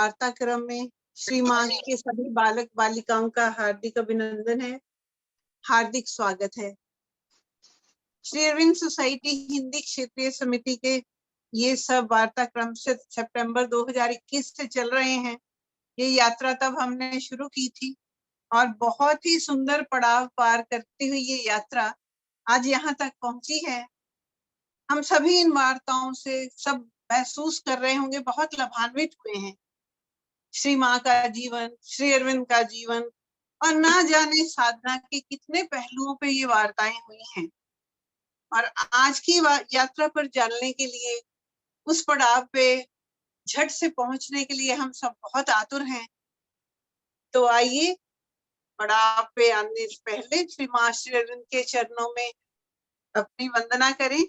वार्ताक्रम में श्री माँ के सभी बालक बालिकाओं का हार्दिक अभिनंदन है, हार्दिक स्वागत है। श्री अरविंद सोसाइटी हिंदी क्षेत्रीय समिति के ये सब वार्ताक्रम से सितंबर 2021 से चल रहे हैं। ये यात्रा तब हमने शुरू की थी और बहुत ही सुंदर पड़ाव पार करती हुई ये यात्रा आज यहाँ तक पहुंची है। हम सभी इन वार्ताओं से सब महसूस कर रहे होंगे, बहुत लाभान्वित हुए हैं। श्री माँ का जीवन, श्री अरविंद का जीवन और ना जाने साधना के कितने पहलुओं पे ये वार्ताएं हुई हैं। और आज की यात्रा पर चलने के लिए, उस पड़ाव पे झट से पहुंचने के लिए हम सब बहुत आतुर हैं। तो आइए पड़ाव पे आने से पहले श्री माँ श्री अरविंद के चरणों में अपनी वंदना करें,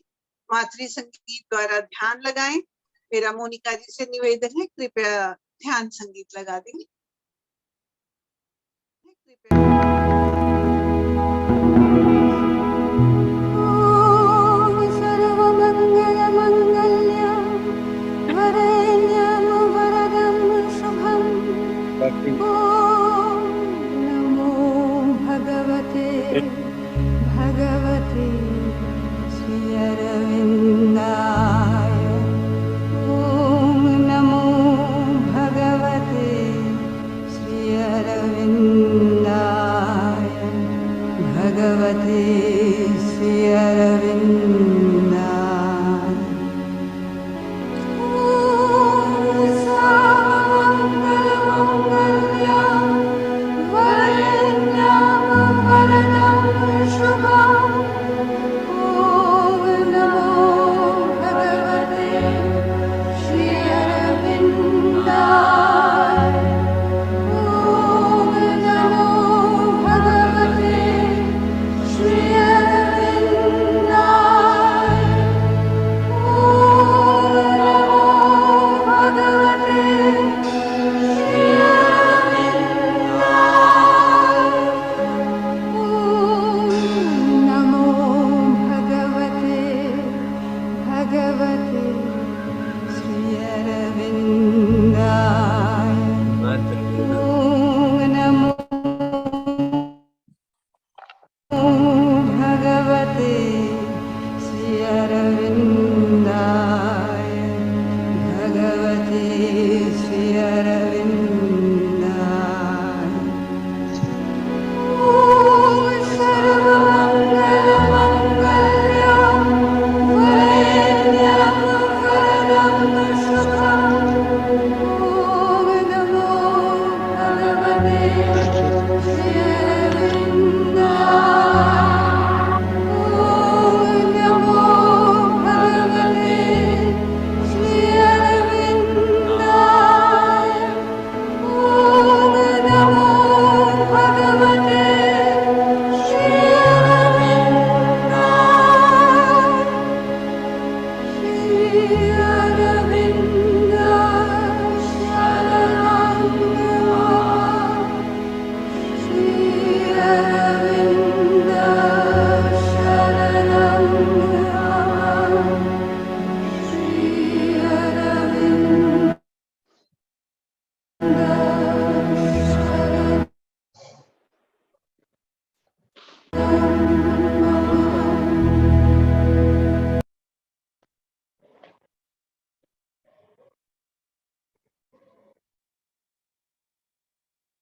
मातृ संगीत द्वारा ध्यान लगाएं। मेरा मोनिका जी से निवेदन है, कृपया ध्यान संगीत लगा देंगे। नमो भगवते श्री अरविन्दाय। ओम नमो भगवते श्री अरविन्दाय, भगवते श्री अरविन्दाय।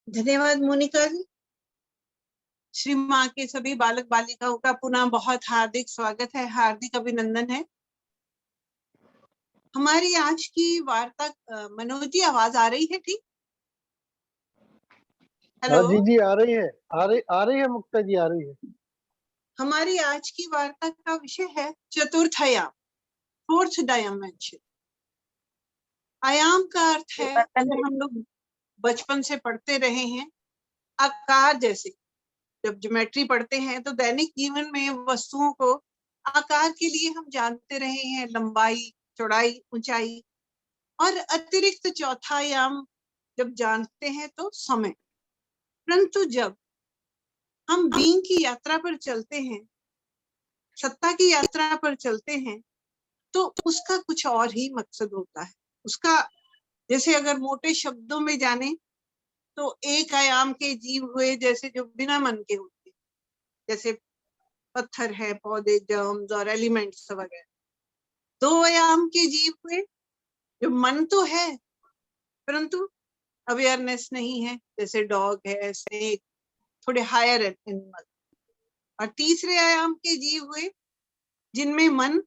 धन्यवाद मोनिका जी। श्री माँ के सभी बालक बालिकाओं का पुनः बहुत हार्दिक स्वागत है, हार्दिक अभिनंदन है। हमारी आज की वार्ता, मनोज जी आवाज आ रही है? ठीक, हेलो जी जी आ रही है, आ रही है मुक्ता जी, आ रही है। हमारी आज की वार्ता का विषय है चतुर्थ आयाम, फोर्थ डायमेंशन। आयाम का अर्थ है, अगर हम लोग बचपन से पढ़ते रहे हैं, आकार। जैसे जब ज्योमेट्री पढ़ते हैं तो दैनिक जीवन में वस्तुओं को आकार के लिए हम जानते रहे हैं, लंबाई, चौड़ाई, ऊंचाई। और अतिरिक्त चौथा आयाम जब जानते हैं तो समय। परंतु जब हम बीइंग की यात्रा पर चलते हैं, सत्ता की यात्रा पर चलते हैं, तो उसका कुछ और ही मकसद होता है। उसका जैसे अगर मोटे शब्दों में जाने तो एक आयाम के जीव हुए जैसे जो बिना मन के होते, जैसे पत्थर है, पौधे, जर्म्स और एलिमेंट्स वगैरह। दो आयाम के जीव हुए जो मन तो है परंतु अवेयरनेस नहीं है, जैसे डॉग है, स्नेक, थोड़े हायर एनिमल। और तीसरे आयाम के जीव हुए जिनमें मन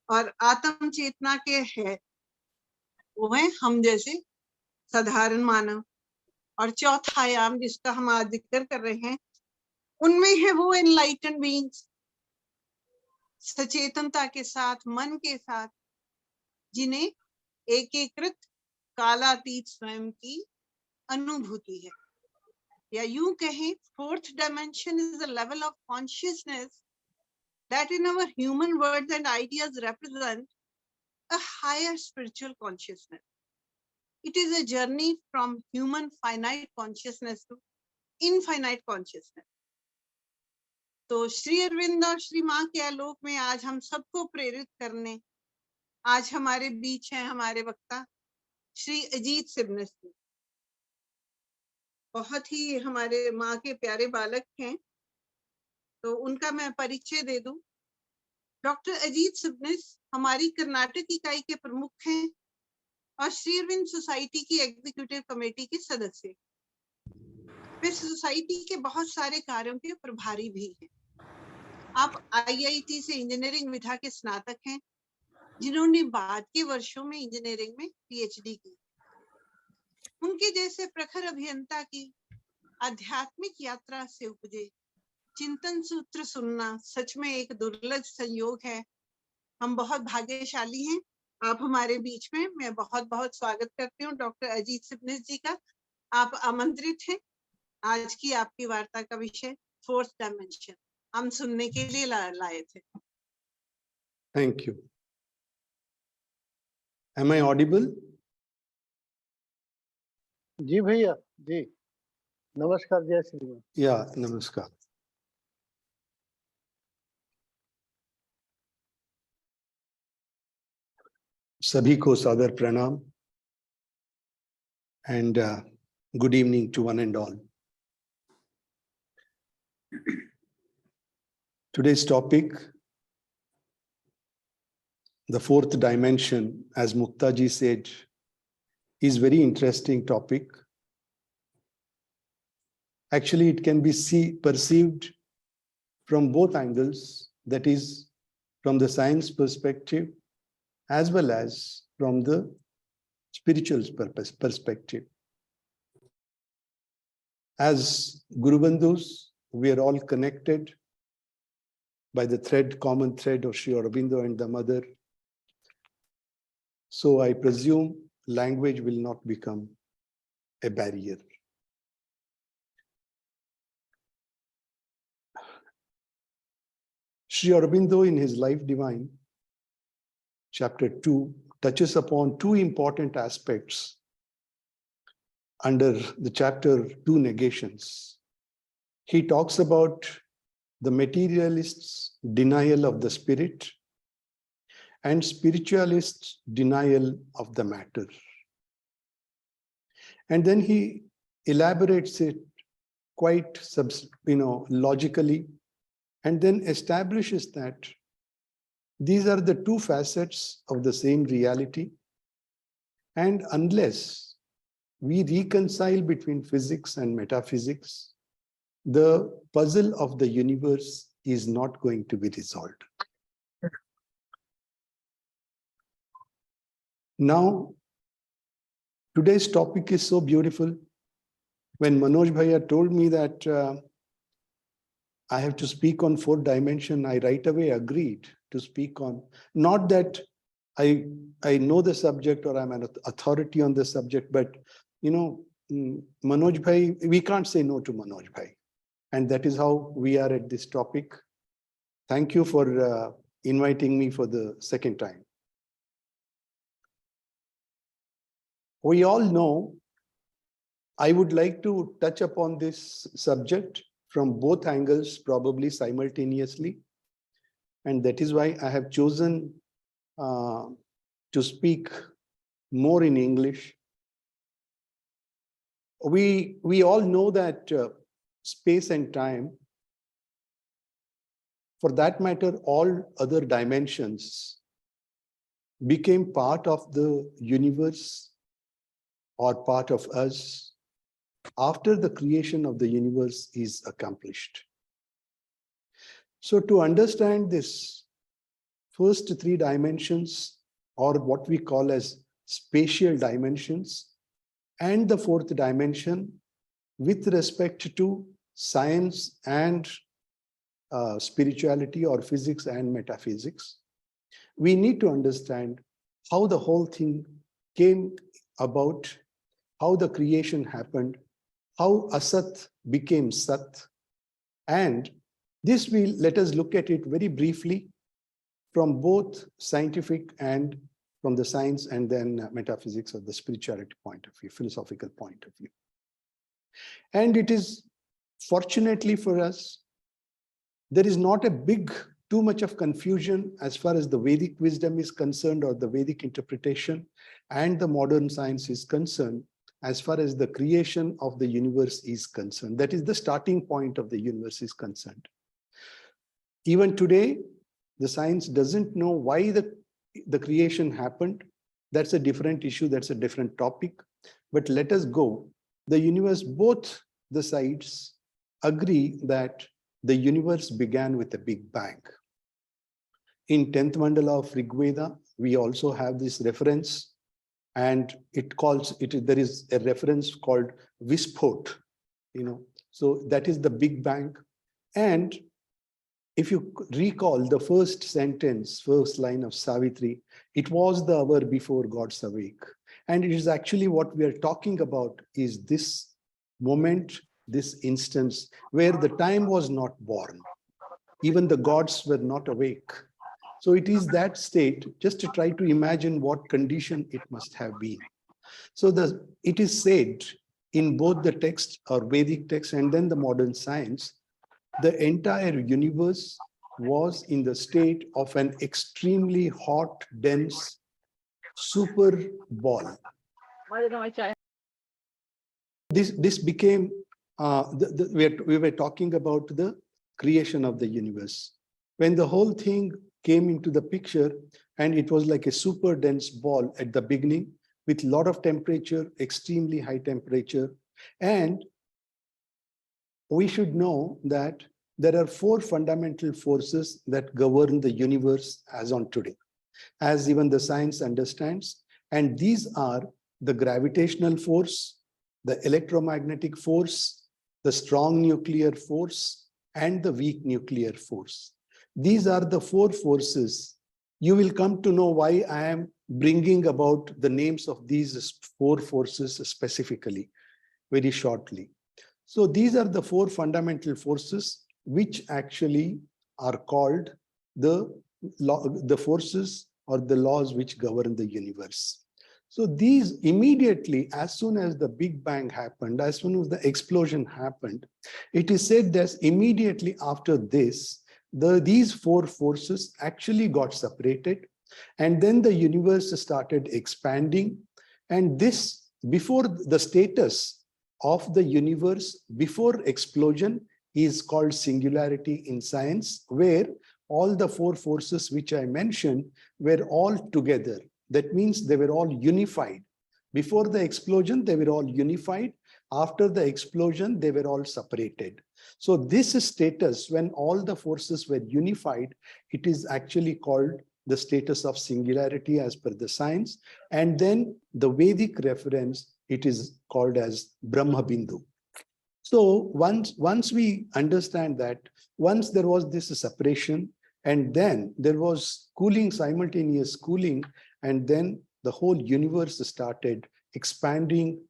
और आत्म चेतना के है, वो है हम जैसे साधारण मानव। और चौथा आयाम जिसका हम आज जिक्र कर रहे हैं, उनमें है वो एनलाइटन बीइंग्स, सचेतनता के साथ, मन के साथ, जिन्हें एकीकृत कालातीत स्वयं की अनुभूति है। या यूं कहें, fourth dimension is a level of consciousness that in our human words and ideas represent a higher spiritual consciousness. It is a journey from human finite consciousness to infinite consciousness. तो श्री अरविंद और श्री माँ के आलोक में आज हम सबको प्रेरित करने आज हमारे बीच हैं हमारे वक्ता श्री अजीत सिबनेस जी। बहुत ही हमारे माँ के प्यारे बालक हैं, तो उनका मैं परिचय दे दूं। डॉक्टर अजीत सिबनेस हमारी कर्नाटक इकाई के प्रमुख हैं और श्री अरविंद सोसाइटी की एग्जीक्यूटिव कमेटी के सदस्य। वे सोसाइटी के बहुत सारे कार्यों के प्रभारी भी हैं। आप आईआईटी से इंजीनियरिंग विधा के स्नातक हैं, जिन्होंने बाद के वर्षों में इंजीनियरिंग में पीएचडी की। उनके जैसे प्रखर अभियंता की आध्यात्मिक यात्रा से उपजे चिंतन सूत्र सुनना सच में एक दुर्लभ संयोग है। हम बहुत भाग्यशाली हैं, आप हमारे बीच में। मैं बहुत बहुत स्वागत करती हूँ डॉक्टर अजीत सिबनेस जी का। आप आमंत्रित हैं। आज की आपकी वार्ता का विषय फोर्थ डायमेंशन हम सुनने के लिए लाए थे। Thank you. Am I audible? जी भैया जी, नमस्कार, जय श्री राम। Yeah, namaskar. सभी को सादर प्रणाम and good evening to one and all. Today's topic, the fourth dimension, as Muktaji said, is very interesting topic. Actually, it can be perceived from both angles, that is, from the science perspective as well as from the spiritual perspective. As Guru Bandhus, we are all connected by the common thread of Sri Aurobindo and the Mother. So I presume language will not become a barrier. Sri Aurobindo in his Life Divine, chapter 2, touches upon two important aspects under the chapter 2 negations. He talks about the materialists' denial of the spirit and spiritualists' denial of the matter. And then he elaborates it quite logically, and then establishes that these are the two facets of the same reality. And unless we reconcile between physics and metaphysics, the puzzle of the universe is not going to be resolved. Now, today's topic is so beautiful. When Manoj Bhaiya told me that I have to speak on fourth dimension, I right away agreed to speak on, not that I know the subject or I'm an authority on the subject, but Manoj Bhai, we can't say no to Manoj Bhai. And that is how we are at this topic. Thank you for inviting me for the second time. We all know, I would like to touch upon this subject from both angles, probably simultaneously. And that is why I have chosen to speak more in English, we all know that space and time, for that matter, all other dimensions became part of the universe or part of us after the creation of the universe is accomplished. So to understand this first three dimensions, or what we call as spatial dimensions, and the fourth dimension with respect to science and spirituality, or physics and metaphysics, we need to understand how the whole thing came about, how the creation happened, how Asat became Sat. And this will let us look at it very briefly from both scientific and from the science and then metaphysics or the spirituality point of view, philosophical point of view. And it is, fortunately for us, there is not a too much of confusion as far as the Vedic wisdom is concerned, or the Vedic interpretation, and the modern science is concerned, as far as the creation of the universe is concerned. That is the starting point of the universe is concerned. Even today, the science doesn't know why the creation happened. That's a different issue, that's a different topic. But let us go. The universe, both the sides agree that the universe began with a big bang. In 10th mandala of Rig Veda, we also have this reference, and there is a reference called Vispot, so that is the big bang. And if you recall the first sentence, first line of Savitri, it was the hour before God's awake. And it is actually what we are talking about is this moment, this instance where the time was not born. Even the gods were not awake. So it is that state, just to try to imagine what condition it must have been. So it is said in both the text or Vedic text and then the modern science, the entire universe was in the state of an extremely hot, dense super ball. This became, we were talking about the creation of the universe. When the whole thing came into the picture, and it was like a super dense ball at the beginning with a lot of temperature, extremely high temperature. And we should know that there are four fundamental forces that govern the universe as on today, as even the science understands. And these are the gravitational force, the electromagnetic force, the strong nuclear force, and the weak nuclear force. These are the four forces. You will come to know why I am bringing about the names of these four forces specifically, very shortly. So these are the four fundamental forces which actually are called the forces or the laws which govern the universe. So these immediately, as soon as the Big Bang happened, as soon as the explosion happened, it is said that immediately after this, these four forces actually got separated, and then the universe started expanding. And this, before the status of the universe before explosion, is called singularity in science, where all the four forces which I mentioned were all together. That means they were all unified. Before the explosion, they were all unified. After the explosion, they were all separated. So this status, when all the forces were unified, it is actually called the status of singularity as per the science. And then the Vedic reference, it is called as Brahma Bindu. So once we understand that, once there was this separation, and then there was cooling, simultaneous cooling, and then the whole universe started expanding.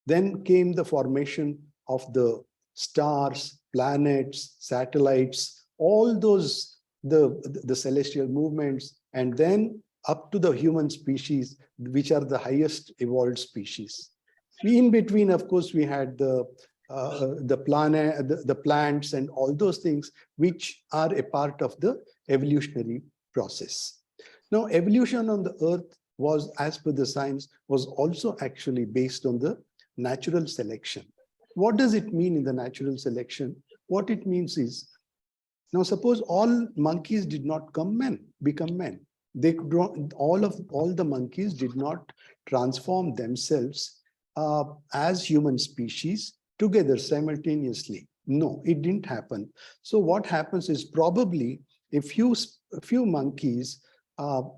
Then came the formation of the stars, planets, satellites, all those, the celestial movements, and then up to the human species, which are the highest evolved species. In between, of course, we had the planet, the plants, and all those things which are a part of the evolutionary process. Now, evolution on the earth was, as per the science, was also actually based on the natural selection. What does it mean in the natural selection? What it means is, now suppose all monkeys did not become men. They all the monkeys did not transform themselves as human species together simultaneously. No, it didn't happen. So what happens is probably a few monkeys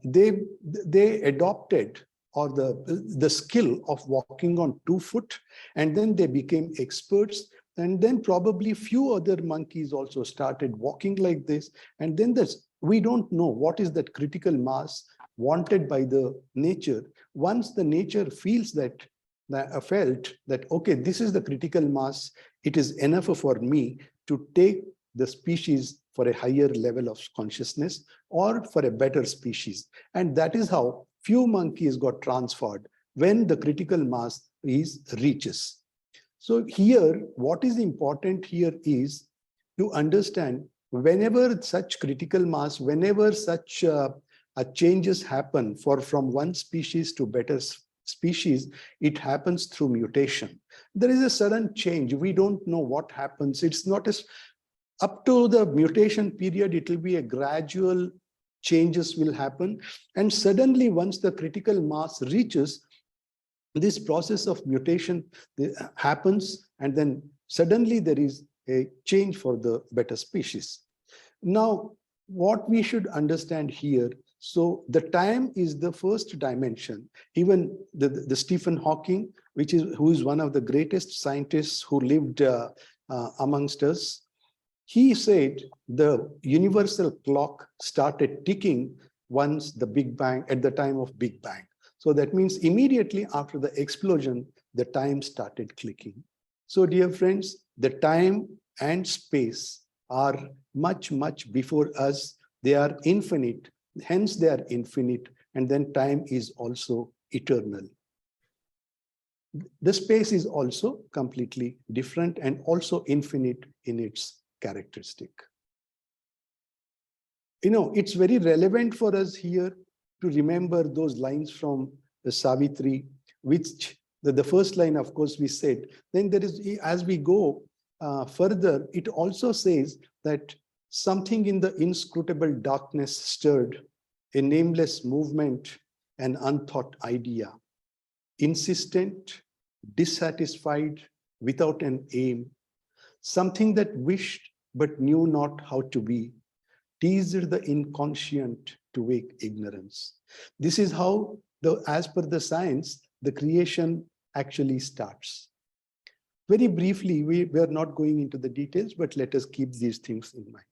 they adopted or the skill of walking on 2 foot, and then they became experts. And then probably few other monkeys also started walking like this. And then we don't know what is that critical mass wanted by the nature. Once the nature feels felt that, okay, this is the critical mass, it is enough for me to take the species for a higher level of consciousness or for a better species. And that is how few monkeys got transferred when the critical mass reaches. So here, what is important here is to understand whenever such critical mass, whenever such changes happen from one species to better species, it happens through mutation. There is a sudden change. We don't know what happens. It's not as up to the mutation period, it will be a gradual changes will happen. And suddenly, once the critical mass reaches, this process of mutation happens, and then suddenly there is a change for the better species. Now, what we should understand here, so the time is the first dimension. Even the Stephen Hawking, who is one of the greatest scientists who lived amongst us, he said the universal clock started ticking once the Big Bang, at the time of Big Bang. So that means immediately after the explosion, the time started clicking. So dear friends, the time and space are much, much before us. They are infinite, hence they are infinite, and then time is also eternal. The space is also completely different and also infinite in its characteristic. It's very relevant for us here to remember those lines from the Savitri, which the first line, of course, we said. Then there is, as we go further, it also says that something in the inscrutable darkness stirred, a nameless movement, an unthought idea, insistent, dissatisfied, without an aim, something that wished but knew not how to be, teased the inconscient to wake ignorance. This is how, as per the science, the creation actually starts. Very briefly, we are not going into the details, but let us keep these things in mind.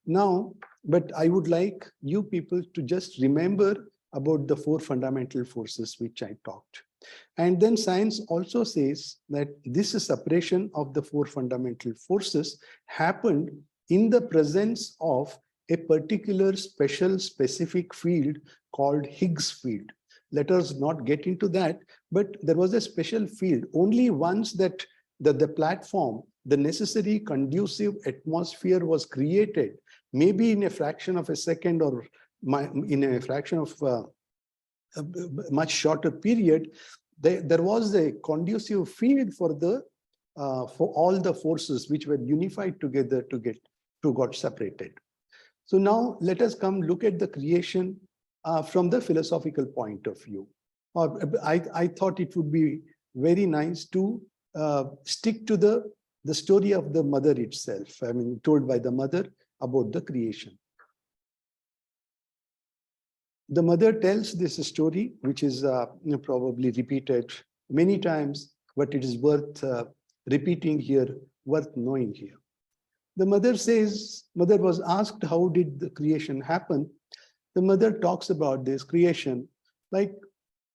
Now, but I would like you people to just remember about the 4 fundamental forces which I talked. And then science also says that this separation of the 4 fundamental forces happened in the presence of a particular specific field called Higgs field. Let us not get into that, but there was a special field. Only once that the platform, the necessary conducive atmosphere was created, maybe in a fraction of a second or in a fraction of a much shorter period, there was a conducive field for all the forces which were unified together to got separated. So now let us come look at the creation from the philosophical point of view. I thought it would be very nice to stick to the story of the mother itself. I mean, told by the mother about the creation. The mother tells this story, which is probably repeated many times, but it is worth repeating here, worth knowing here. The mother says, mother was asked, how did the creation happen? The mother talks about this creation, like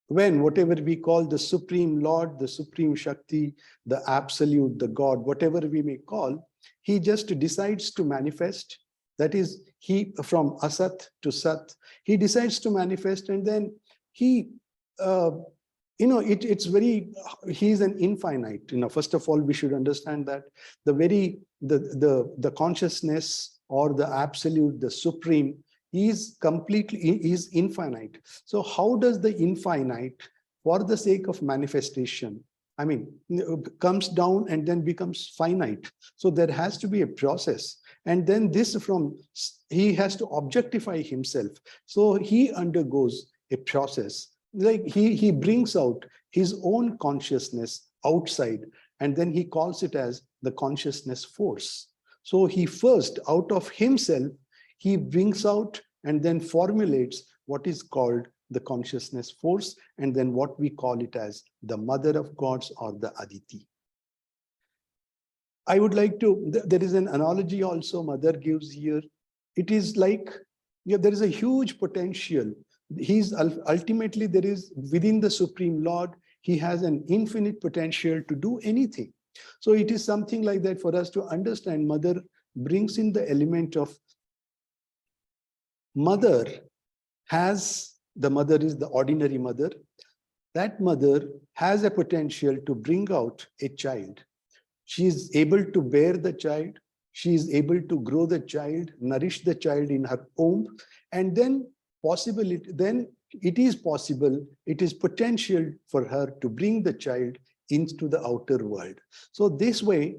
when whatever we call the Supreme Lord, the Supreme Shakti, the Absolute, the God, whatever we may call, he just decides to manifest. That is, he from Asat to Sat, he decides to manifest, and then he, it's very, he's an infinite. First of all, we should understand that the consciousness or the Absolute, the Supreme, is infinite. So how does the infinite, for the sake of manifestation, I mean, comes down and then becomes finite. So there has to be a process. And then he has to objectify himself. So he undergoes a process. Like he brings out his own consciousness outside, and then he calls it as the consciousness force. So he first, out of himself, he brings out and then formulates what is called the consciousness force, and then what we call it as the mother of gods or the Aditi. I would like to, there is an analogy also Mother gives here. It is like, there is a huge potential. Ultimately, there is within the Supreme Lord, he has an infinite potential to do anything. So it is something like that for us to understand. Mother brings in the element of mother the mother is the ordinary mother. That mother has a potential to bring out a child. She is able to bear the child. She is able to grow the child, nourish the child in her womb, and then it is possible, it is potential for her to bring the child into the outer world. So this way,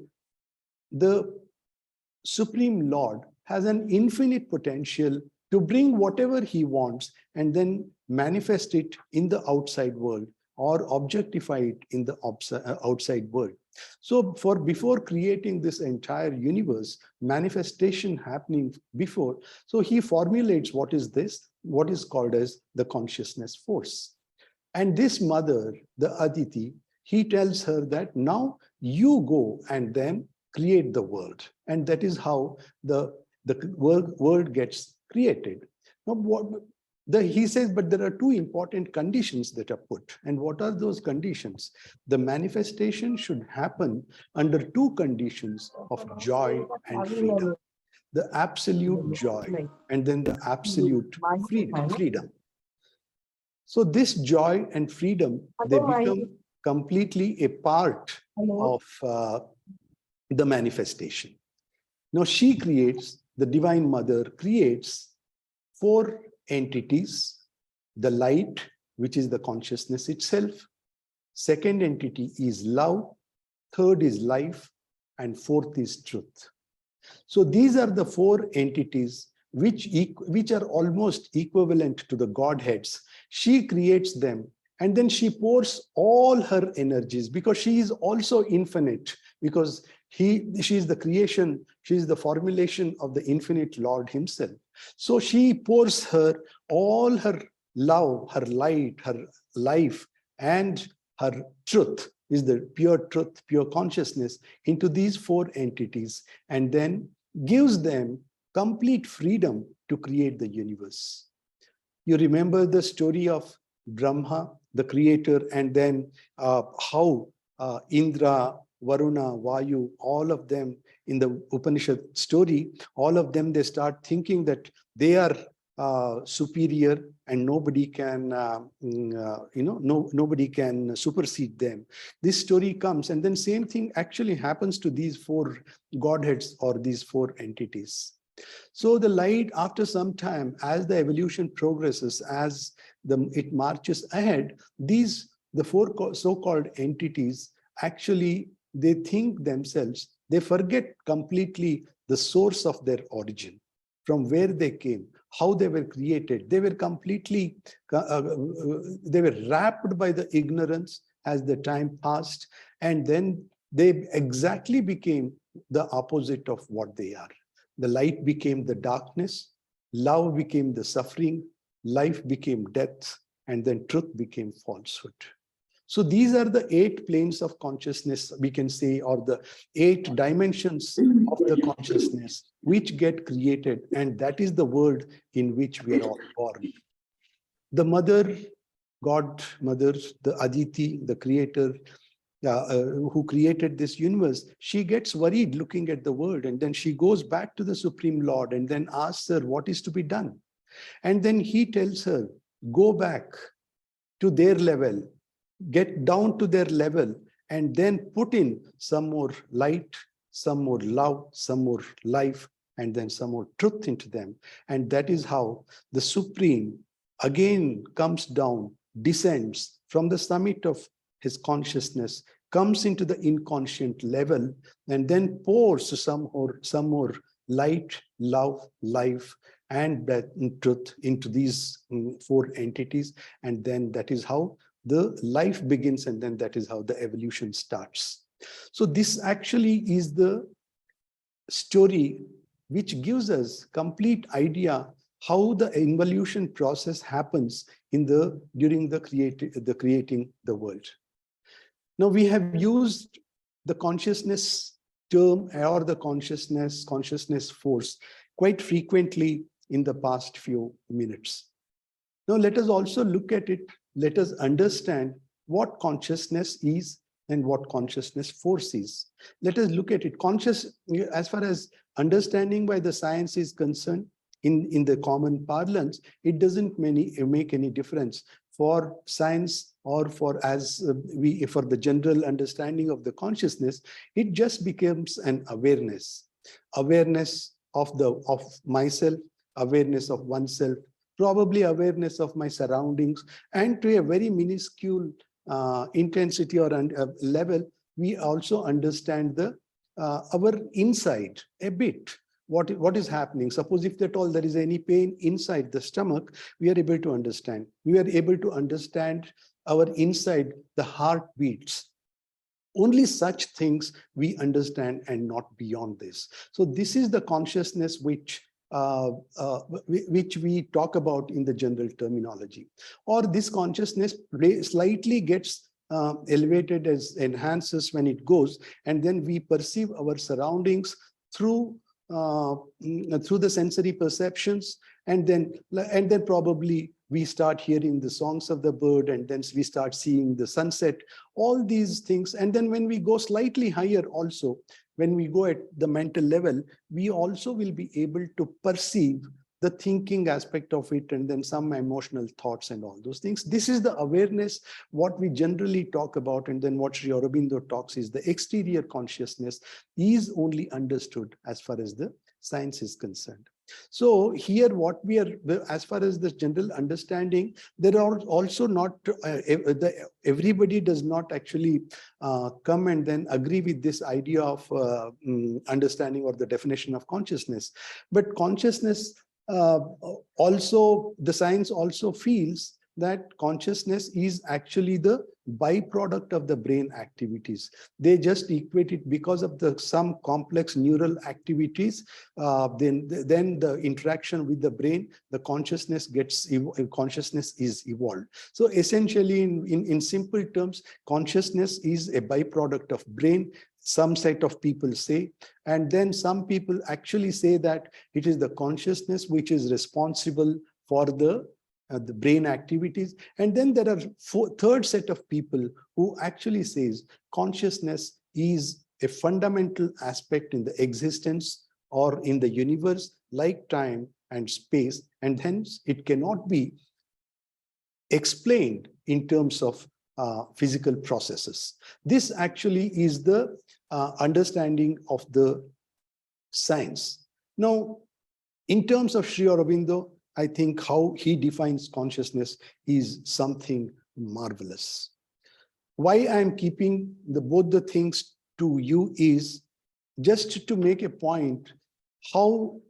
the Supreme Lord has an infinite potential to bring whatever he wants and then manifest it in the outside world or objectify it in the outside world. So before creating this entire universe, manifestation happening before, so he formulates what is called as the consciousness force. And this mother, the Aditi, he tells her that now you go and then create the world. And that is how the world gets created. Now, he says, but there are two important conditions that are put. And what are those conditions? The manifestation should happen under two conditions of joy and freedom. The absolute joy and then the absolute freedom. So this joy and freedom, they become completely a part of the manifestation. Now the Divine Mother creates 4 entities: the light, which is the consciousness itself. Second entity is love. Third is life. And fourth is truth. So these are the 4 entities which are almost equivalent to the Godheads. She creates them, and then she pours all her energies, because she is also infinite, because she is the creation, she is the formulation of the infinite Lord himself. So she pours all her love, her light, her life, and her truth, is the pure truth, pure consciousness, into these 4 entities, and then gives them complete freedom to create the universe. You remember the story of Brahma, the creator, and then how Indra, Varuna, Vayu, all of them in the Upanishad story, all of them, they start thinking that they are superior and nobody can, nobody can supersede them. This story comes, and then same thing actually happens to these 4 Godheads or these 4 entities. So the light, after some time, as the evolution progresses, as it marches ahead, the 4 so-called entities, actually, they think themselves, they forget completely the source of their origin, from where they came, how they were created. They were completely, they were wrapped by the ignorance as the time passed, and then they exactly became the opposite of what they are. The light became the darkness, love became the suffering, life became death, and then truth became falsehood. So these are the 8 planes of consciousness, we can say, or the 8 dimensions of the consciousness which get created, and that is the world in which we are all born. The mother, God Mother, the Aditi, the creator, who created this universe, she gets worried looking at the world, and then she goes back to the Supreme Lord and then asks her what is to be done. And then he tells her, go back to their level, get down to their level, and then put in some more light, some more love, some more life, and then some more truth into them. And that is how the Supreme again comes down, descends from the summit of his consciousness comes into the inconscient level and then pours some more light, love, life, and that truth into these four entities. And then that is how the life begins, and then that is how the evolution starts. So this actually is the story which gives us complete idea how the evolution process happens during the creating the world. Now we have used the consciousness term or the consciousness force quite frequently in the past few minutes. Now let us also look at it. Let us understand what consciousness is and what consciousness force is. Let us look at it. As far as understanding by the science is concerned, in the common parlance, it doesn't make any difference for science or for the general understanding of the consciousness. It just becomes an awareness of myself, awareness of oneself, probably awareness of my surroundings, and to a very minuscule intensity or level, we also understand our inside a bit. What is happening? Suppose if at all there is any pain inside the stomach, we are able to understand. We are able to understand our inside, the heartbeats. Only such things we understand and not beyond this. So this is the consciousness which we talk about in the general terminology. Or this consciousness slightly gets elevated, as enhances when it goes, and then we perceive our surroundings through the sensory perceptions, and then probably we start hearing the songs of the bird, and then we start seeing the sunset, all these things. And then when we go slightly higher also, when we go at the mental level, we also will be able to perceive the thinking aspect of it, and then some emotional thoughts and all those things. This is the awareness, what we generally talk about, and then what Sri Aurobindo talks is the exterior consciousness is only understood as far as the science is concerned. So here what we are, as far as the general understanding, there are also not, everybody does not actually come and then agree with this idea of understanding or the definition of consciousness. But consciousness, also the science also feels that consciousness is actually the byproduct of the brain activities. They just equate it because of some complex neural activities. Then the interaction with the brain, the consciousness is evolved. So essentially, in simple terms, consciousness is a byproduct of brain. Some set of people say, and then some people actually say that it is the consciousness which is responsible for the brain activities. And then there are third set of people who actually says consciousness is a fundamental aspect in the existence or in the universe, like time and space, and hence it cannot be explained in terms of physical processes. This actually is the understanding of the science. Now, in terms of Sri Aurobindo, I think how he defines consciousness is something marvelous. Why I am keeping both the things to you is just to make a point how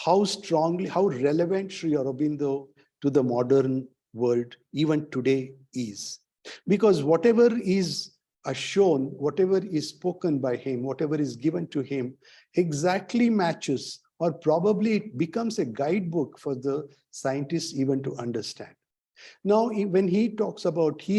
relevant Sri Aurobindo to the modern world even today is. Because whatever is shown, whatever is spoken by him, whatever is given to him, exactly matches, or probably it becomes a guidebook for the scientists even to understand. Now, when he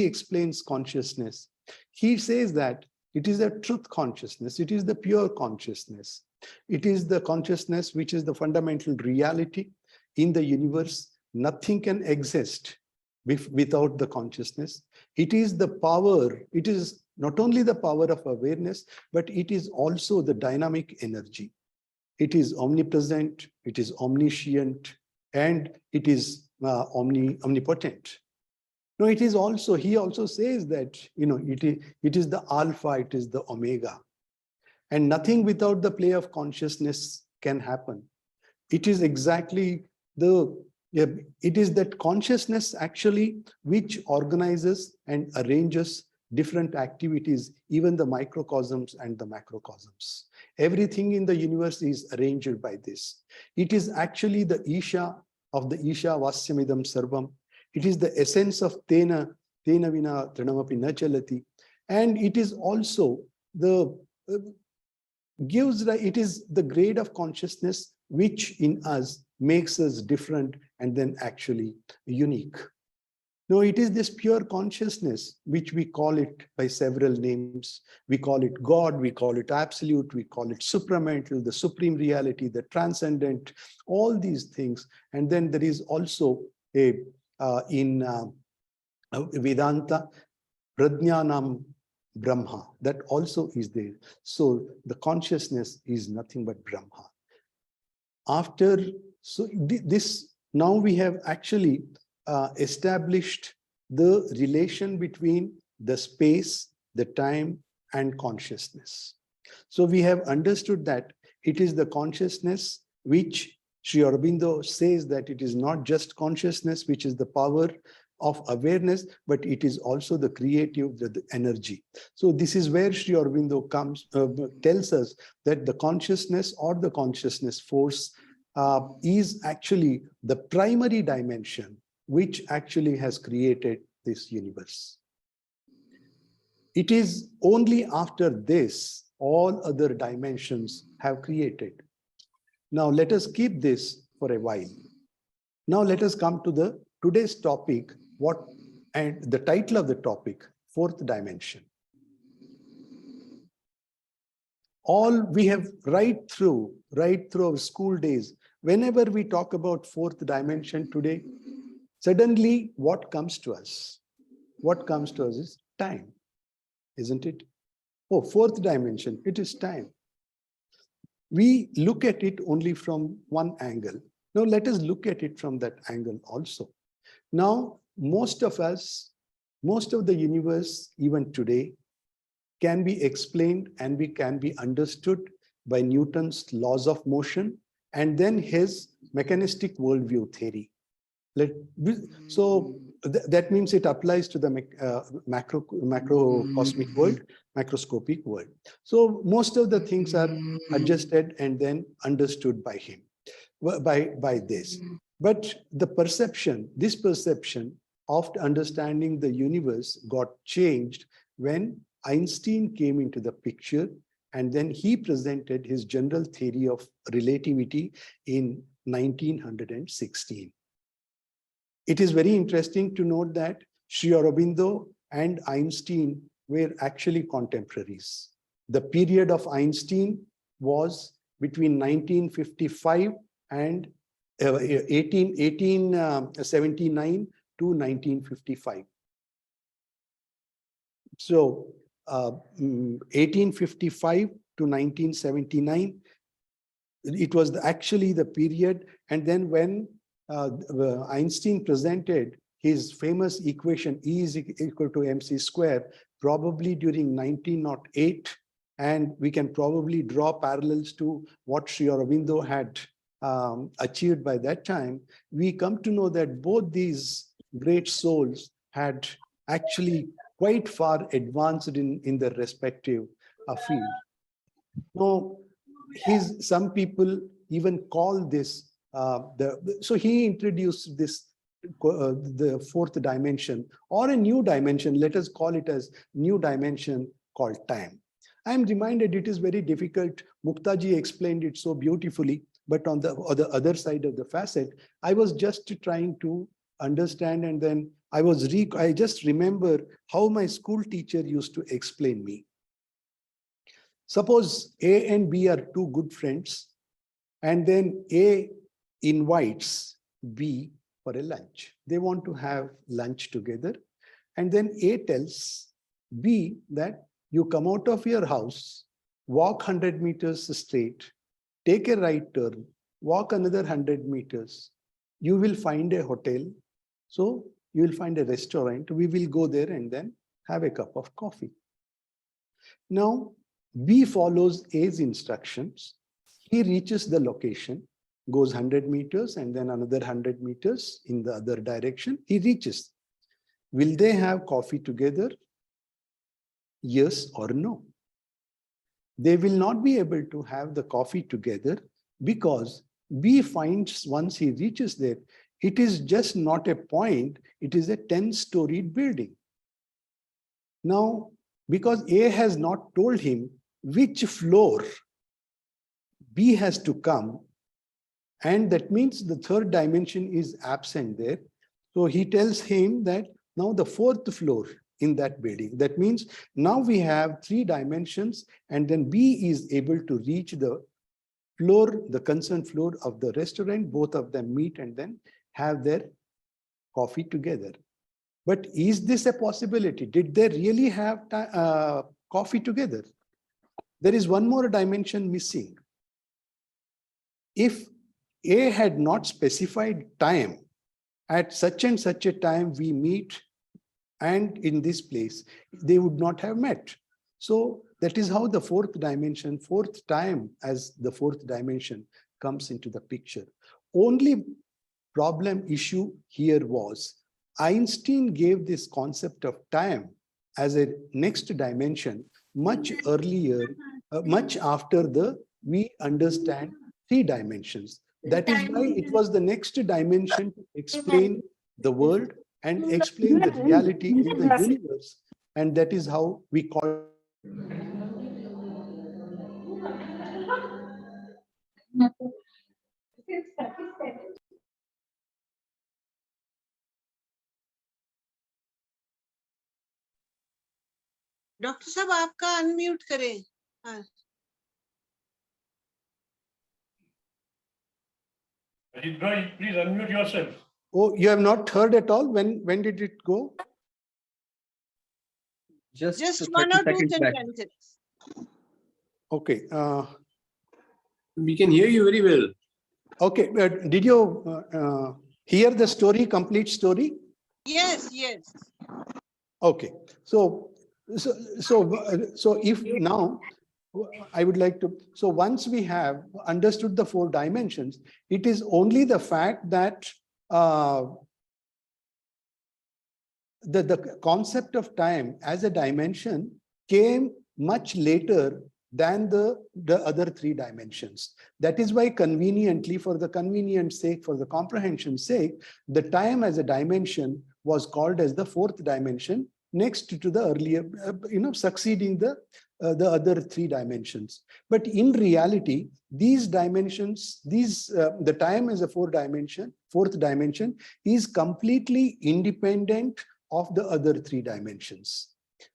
explains consciousness, he says that it is a truth consciousness, it is the pure consciousness. It is the consciousness which is the fundamental reality in the universe. Nothing can exist without the consciousness. It is the power, it is not only the power of awareness, but it is also the dynamic energy. It is omnipresent, it is omniscient, and it is omnipotent. No, it is also, he also says that, it is the alpha, it is the omega. And nothing without the play of consciousness can happen. It is exactly it is that consciousness actually which organizes and arranges different activities, even the microcosms and the macrocosms. Everything in the universe is arranged by this. It is actually the Isha of the Isha Vasyamidam Sarvam. It is the essence of Tena Vina Trinamapi Na Chalati. And it is also the it is the grade of consciousness which in us makes us different and then actually unique. No, it is this pure consciousness which we call it by several names. We call it God, we call it absolute, we call it supramental, the supreme reality, the transcendent, all these things. And then there is also in Vedanta, Prajnanam Brahma, that also is there. So the consciousness is nothing but Brahma. Now we have actually established the relation between the space, the time, and consciousness. So we have understood that it is the consciousness which Sri Aurobindo says that it is not just consciousness, which is the power of awareness, but it is also the creative, the energy. So this is where Sri Aurobindo tells us that the consciousness or the consciousness force is actually the primary dimension which actually has created this universe. It is only after this all other dimensions have created. Now let us keep this for a while. Now let us come to today's topic, and the title of the topic, fourth dimension. All we have right through our school days, whenever we talk about fourth dimension today, suddenly what comes to us? What comes to us is time, isn't it? Oh, fourth dimension, it is time. We look at it only from one angle. Now let us look at it from that angle also. Now, most of the universe, even today, can be explained and can be understood by Newton's laws of motion and then his mechanistic worldview theory. So that means it applies to the macrocosmic world, macroscopic world. So most of the things are adjusted and then understood by him, by this. But this perception of understanding the universe got changed when Einstein came into the picture, and then he presented his general theory of relativity in 1916. It is very interesting to note that Sri Aurobindo and Einstein were actually contemporaries. The period of Einstein was between 1955 and 1879 to 1955. So 1855 to 1979, it was actually the period. And then when Einstein presented his famous equation E is equal to mc square, probably during 1908, and we can probably draw parallels to what Sri Aurobindo had achieved by that time, we come to know that both these great souls had actually quite far advanced in their respective field. Now, some people even call this, so he introduced this, the fourth dimension or a new dimension, let us call it as new dimension called time. I am reminded it is very difficult. Muktaji explained it so beautifully, but on the other side of the facet, I was just trying to understand, and then I just remember how my school teacher used to explain me. Suppose A and B are two good friends, and then A invites B for a lunch. They want to have lunch together, and then A tells B that you come out of your house, walk 100 meters straight, take a right turn, walk another 100 meters. You will find a hotel. So you will find a restaurant. We will go there and then have a cup of coffee. Now, B follows A's instructions. He reaches the location, goes 100 meters and then another 100 meters in the other direction. He reaches. Will they have coffee together? Yes or no. They will not be able to have the coffee together because B finds once he reaches there, it is just not a point, it is a 10-storied building. Now, because A has not told him which floor B has to come, and that means the third dimension is absent there. So he tells him that now the fourth floor in that building. That means now we have 3 dimensions, and then B is able to reach the floor, the concerned floor of the restaurant. Both of them meet and then have their coffee together. But is this a possibility? Did they really have coffee together? There is one more dimension missing. If A had not specified time, at such and such a time we meet and in this place, they would not have met. So that is how the fourth dimension, fourth time as the fourth dimension comes into the picture. Only problem issue here was Einstein gave this concept of time as a next dimension much earlier, much after we understand 3 dimensions. That is why it was the next dimension to explain the world and explain the reality in the universe. And that is how we call doctor साहब आपका unmute करें. हाँ. Ajit bhai, please unmute yourself. Oh, you have not heard at all? When did it go? Just 1 or 2 sentences. Okay. We can hear you very well. Okay. Did you hear the story, complete story? Yes, yes. Okay. So if now I would like to, so once we have understood the 4 dimensions, it is only the fact that the concept of time as a dimension came much later than the other 3 dimensions. That is why conveniently, for the convenience sake, for the comprehension's sake, the time as a dimension was called as the 4th dimension, next to the earlier, succeeding the other 3 dimensions. But in reality, these dimensions, the time as a 4th dimension is completely independent of the other 3 dimensions.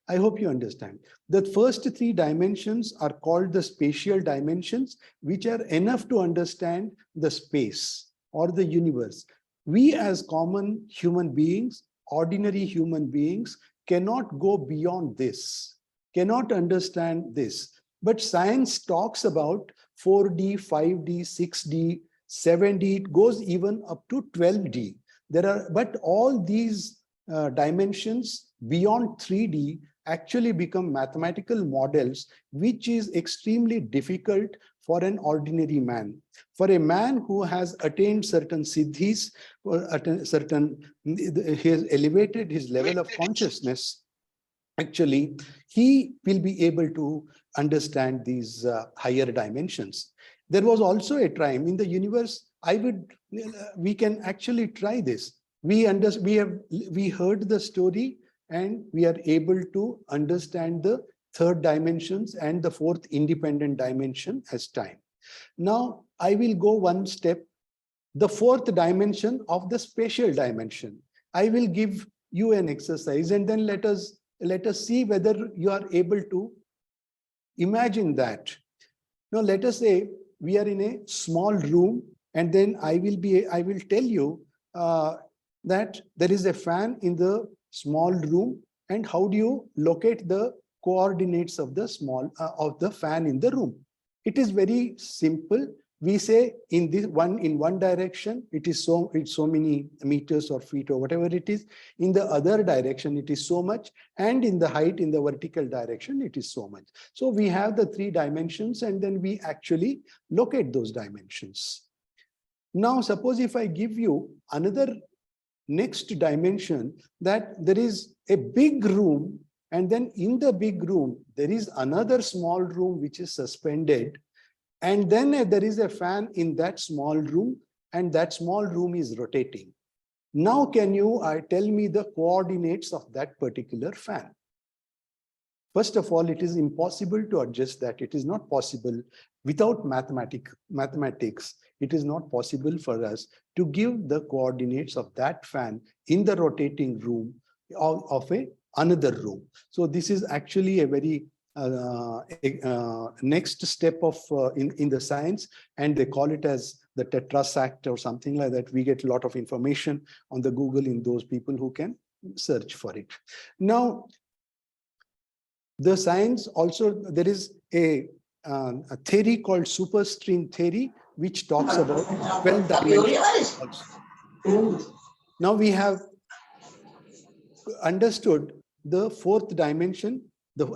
I hope you understand. The first 3 dimensions are called the spatial dimensions, which are enough to understand the space or the universe. We as common human beings, ordinary human beings, cannot go beyond this, cannot understand this. But science talks about 4D, 5D, 6D, 7D, it goes even up to 12D. But all these dimensions beyond 3D actually become mathematical models, which is extremely difficult for an ordinary man. For a man who has attained certain siddhis, or he has elevated his level of consciousness, actually, he will be able to understand these higher dimensions. There was also a time in the universe, we can actually try this. We heard the story and we are able to understand the 3rd dimensions and the 4th independent dimension as time. Now, I will go one step, the 4th dimension of the spatial dimension. I will give you an exercise and then let us see whether you are able to imagine that. Now, let us say we are in a small room, and then I will tell you that there is a fan in the small room, and how do you locate the coordinates of the fan in the room? It is very simple. We say in one direction it's so many meters or feet or whatever it is. In the other direction it is so much, and in the height in the vertical direction it is so much. So we have the 3 dimensions, and then we actually locate those dimensions. Now suppose if I give you another next dimension, that there is a big room And then in the big room, there is another small room which is suspended. And then there is a fan in that small room, and that small room is rotating. Now, can you tell me the coordinates of that particular fan? First of all, it is impossible to adjust that. It is not possible without mathematics. It is not possible for us to give the coordinates of that fan in the rotating room of another room. So this is actually a very next step of in the science, and they call it as the tetrasact or something like that. We get a lot of information on the Google in those people who can search for it. Now, the science also, there is a theory called superstring theory, which talks about 12 dimensions also. Now we have understood the fourth dimension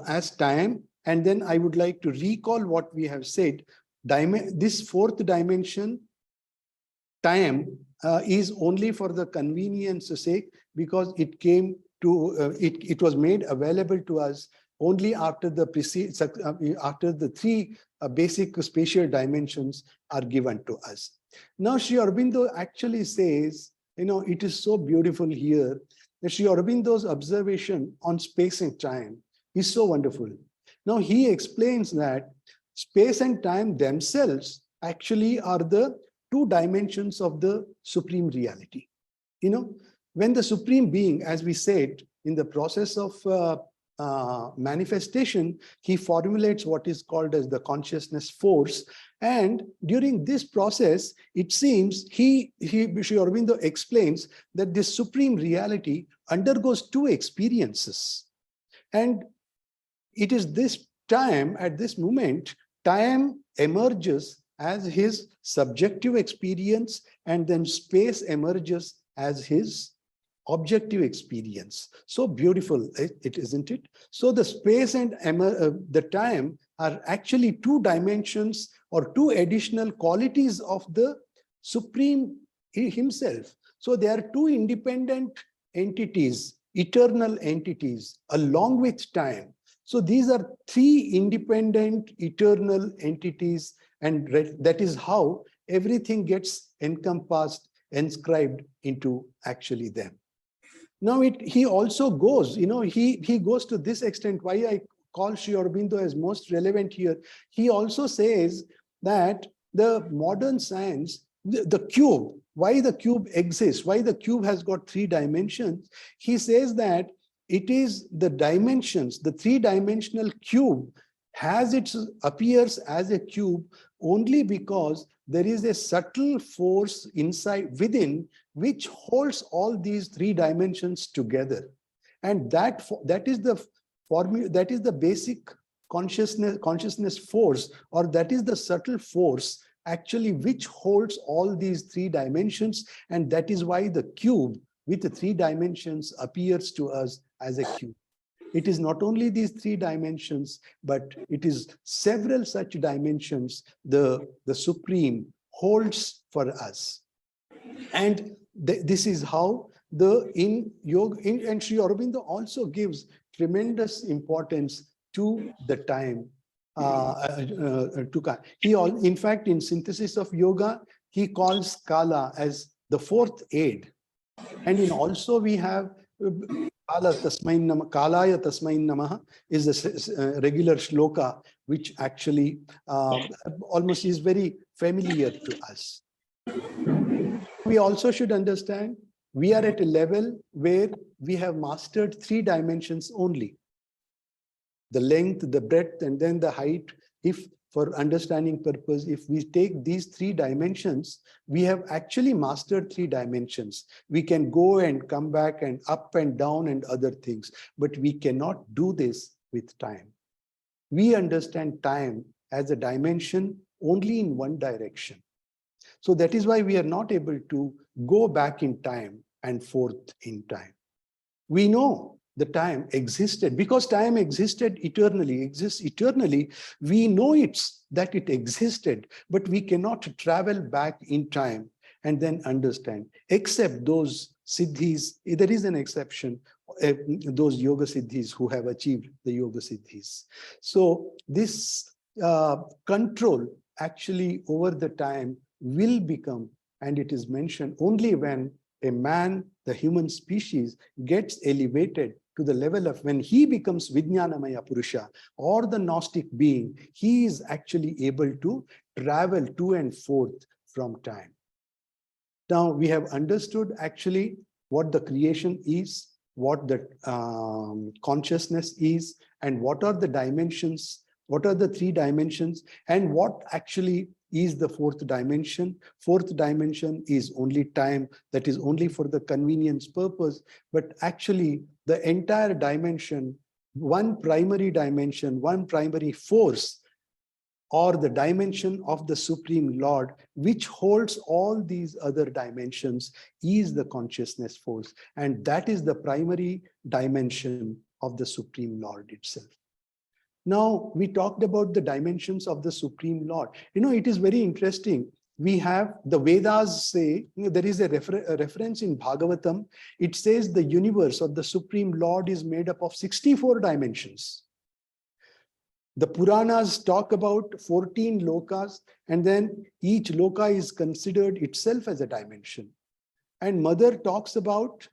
as time, and then I would like to recall what we have said. This fourth dimension, time, is only for the convenience sake, because it came to it was made available to us only after the three basic spatial dimensions are given to us. Now, Sri Aurobindo actually says, it is so beautiful here that Sri Aurobindo's observation on space and time is so wonderful. Now, he explains that space and time themselves actually are the two dimensions of the supreme reality. When the supreme being, as we said, in the process of manifestation, he formulates what is called as the consciousness force. And during this process, it seems Sri Aurobindo explains that this supreme reality undergoes two experiences. And it is this time, at this moment, time emerges as his subjective experience, and then space emerges as his objective experience. So beautiful, isn't it? So the space and the time are actually two dimensions or two additional qualities of the Supreme himself. So they are two independent entities, eternal entities, along with time. So these are three independent eternal entities, and that is how everything gets encompassed, inscribed into actually them. Now, he also goes, he goes to this extent, why I call Sri Aurobindo as most relevant here. He also says that the modern science, the cube, why the cube exists, why the cube has got three dimensions. He says that it is the dimensions, the three-dimensional cube appears as a cube only because there is a subtle force within which holds all these three dimensions together. And that is the formula, that is the basic consciousness force, or that is the subtle force actually which holds all these three dimensions. And that is why the cube with the three dimensions appears to us as a cube. It is not only these three dimensions, but it is several such dimensions the Supreme holds for us. And this is how in yoga, and Sri Aurobindo also gives tremendous importance to the time. In fact, in Synthesis of Yoga, he calls Kala as the fourth aid. And in also we have Kalaya Tasmai Namaha is the regular shloka, which actually almost is very familiar to us. We also should understand we are at a level where we have mastered three dimensions only. The length, the breadth, and then the height. If for understanding purpose, if we take these three dimensions, we have actually mastered three dimensions. We can go and come back and up and down and other things, but we cannot do this with time. We understand time as a dimension only in one direction. So that is why we are not able to go back in time and forth in time. We know the time existed because time exists eternally. We know that it existed, but we cannot travel back in time and then understand, except those siddhis. There is an exception, those yoga siddhis who have achieved the yoga siddhis. So this control actually over the time will become, and it is mentioned only when a man, the human species, gets elevated to the level of when he becomes Vijnanamaya Purusha or the Gnostic being, he is actually able to travel to and forth from time. Now we have understood actually what the creation is, what the consciousness is, and what are the dimensions, what are the three dimensions, and what actually is the fourth dimension. Fourth dimension is only time, that is only for the convenience purpose, but actually the entire dimension, one primary dimension, one primary force, or the dimension of the Supreme Lord, which holds all these other dimensions, is the consciousness force. And that is the primary dimension of the Supreme Lord itself. Now, we talked about the dimensions of the Supreme Lord. You know, it is very interesting. We have the Vedas say, you know, there is a reference in Bhagavatam. It says the universe or the Supreme Lord is made up of 64 dimensions. The Puranas talk about 14 lokas, and then each loka is considered itself as a dimension. And Mother talks about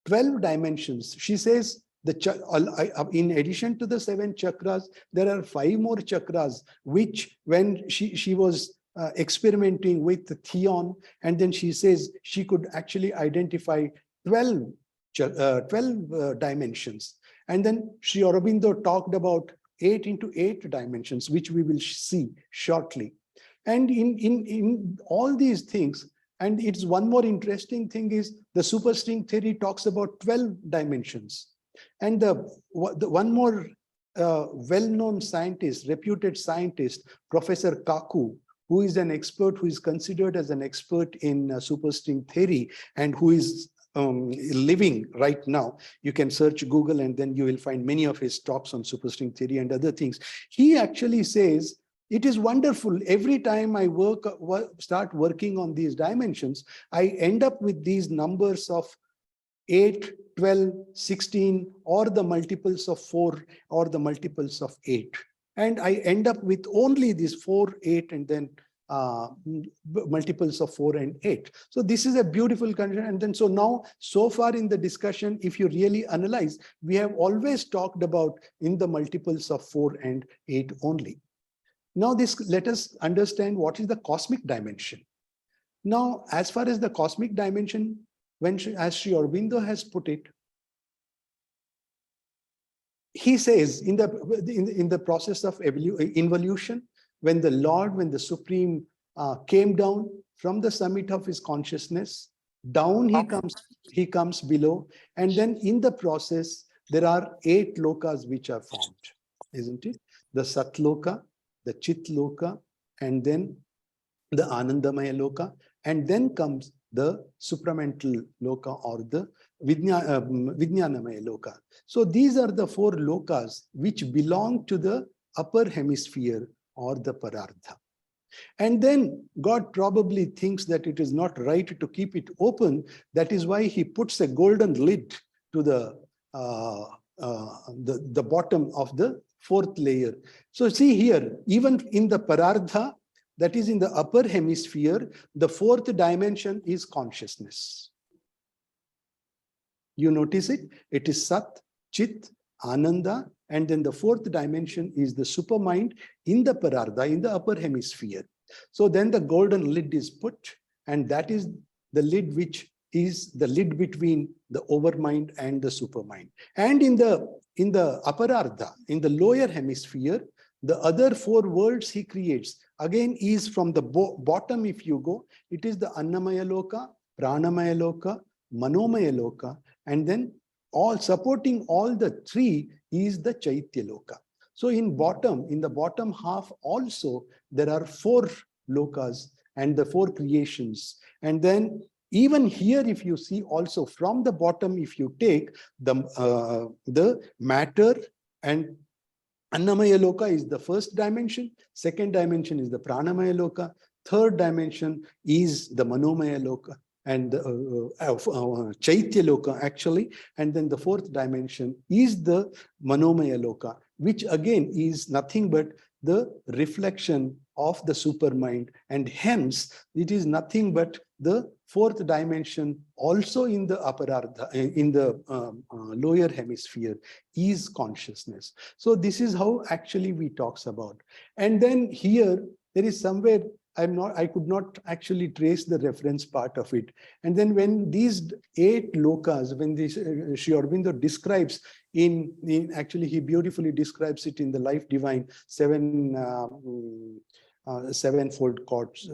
12 dimensions. She says, in addition to the 7 chakras, there are 5 more chakras, which when she was experimenting with Theon, and then she says she could actually identify 12 dimensions. And then Sri Aurobindo talked about 8 into 8 dimensions, which we will see shortly. And in all these things, and it's one more interesting thing is the superstring theory talks about 12 dimensions. And the one more well-known scientist, reputed scientist, Professor Kaku, who is an expert, who is considered as an expert in superstring theory, and who is living right now. You can search Google and then you will find many of his talks on superstring theory and other things. He actually says, it is wonderful. Every time I start working on these dimensions, I end up with these numbers of 8, 12, 16, or the multiples of 4, or the multiples of 8. And I end up with only these 4, 8, and then multiples of 4 and 8. So this is a beautiful condition. And then so now, so far in the discussion, if you really analyze, we have always talked about in the multiples of 4 and 8 only. Now let us understand what is the cosmic dimension. Now, as far as the cosmic dimension, as Sri Aurobindo has put it, he says in the process of involution, when the Supreme came down from the summit of his consciousness, down he comes below, and then in the process there are 8 lokas which are formed, isn't it? The Satloka, the Chitloka, and then the Anandamaya Loka, and then comes the supramental loka or the Vijnanamaya Loka. So these are the 4 lokas which belong to the upper hemisphere or the Parardha. And then God probably thinks that it is not right to keep it open. That is why he puts a golden lid to the bottom of the 4th layer. So see here, even in the Parardha, that is in the upper hemisphere, the 4th dimension is consciousness. You notice it? It is Sat, Chit, Ananda, and then the 4th dimension is the supermind in the Parardha, in the upper hemisphere. So then the golden lid is put, and that is the lid which is the lid between the overmind and the supermind. And in the Aparardha, in the lower hemisphere, the other 4 worlds he creates, again is from the bottom if you go, it is the Annamaya Loka, Pranamaya Loka, Manomaya Loka, and then all supporting all the 3 is the Chaitya Loka. So in the bottom half also, there are 4 lokas and the 4 creations. And then even here, if you see also from the bottom, if you take the matter, and Annamaya Loka is the 1st dimension, 2nd dimension is the Pranamaya Loka, third dimension is the Manomaya Loka and Chaitya Loka actually. And then the fourth dimension is the Manomaya Loka, which again is nothing but the reflection of the supermind, and hence it is nothing but the fourth dimension also in the upper ardha, in the lower hemisphere, is consciousness. So this is how actually we talks about. And then here there is somewhere I could not actually trace the reference part of it. And then when these 8 lokas, when this Sri Aurobindo describes actually he beautifully describes it in the Life Divine, sevenfold chords.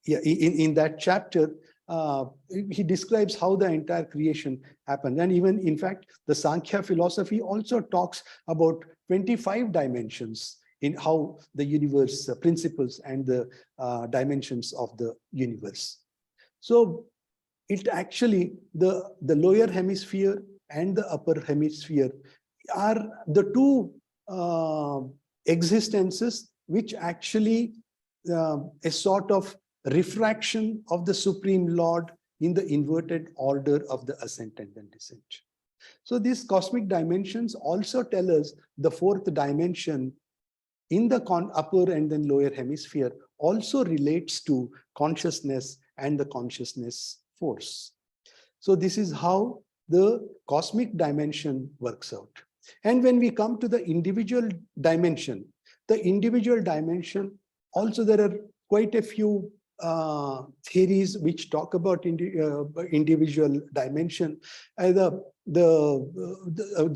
In that chapter, he describes how the entire creation happened. And even, in fact, the Sankhya philosophy also talks about 25 dimensions in how the universe principles and the dimensions of the universe. So it actually, the lower hemisphere and the upper hemisphere are the two existences which actually a sort of refraction of the Supreme Lord in the inverted order of the ascent and then descent. So these cosmic dimensions also tell us the fourth dimension in the upper and then lower hemisphere also relates to consciousness and the consciousness force. So this is how the cosmic dimension works out. And when we come to the individual dimension also there are quite a few theories which talk about individual dimension. The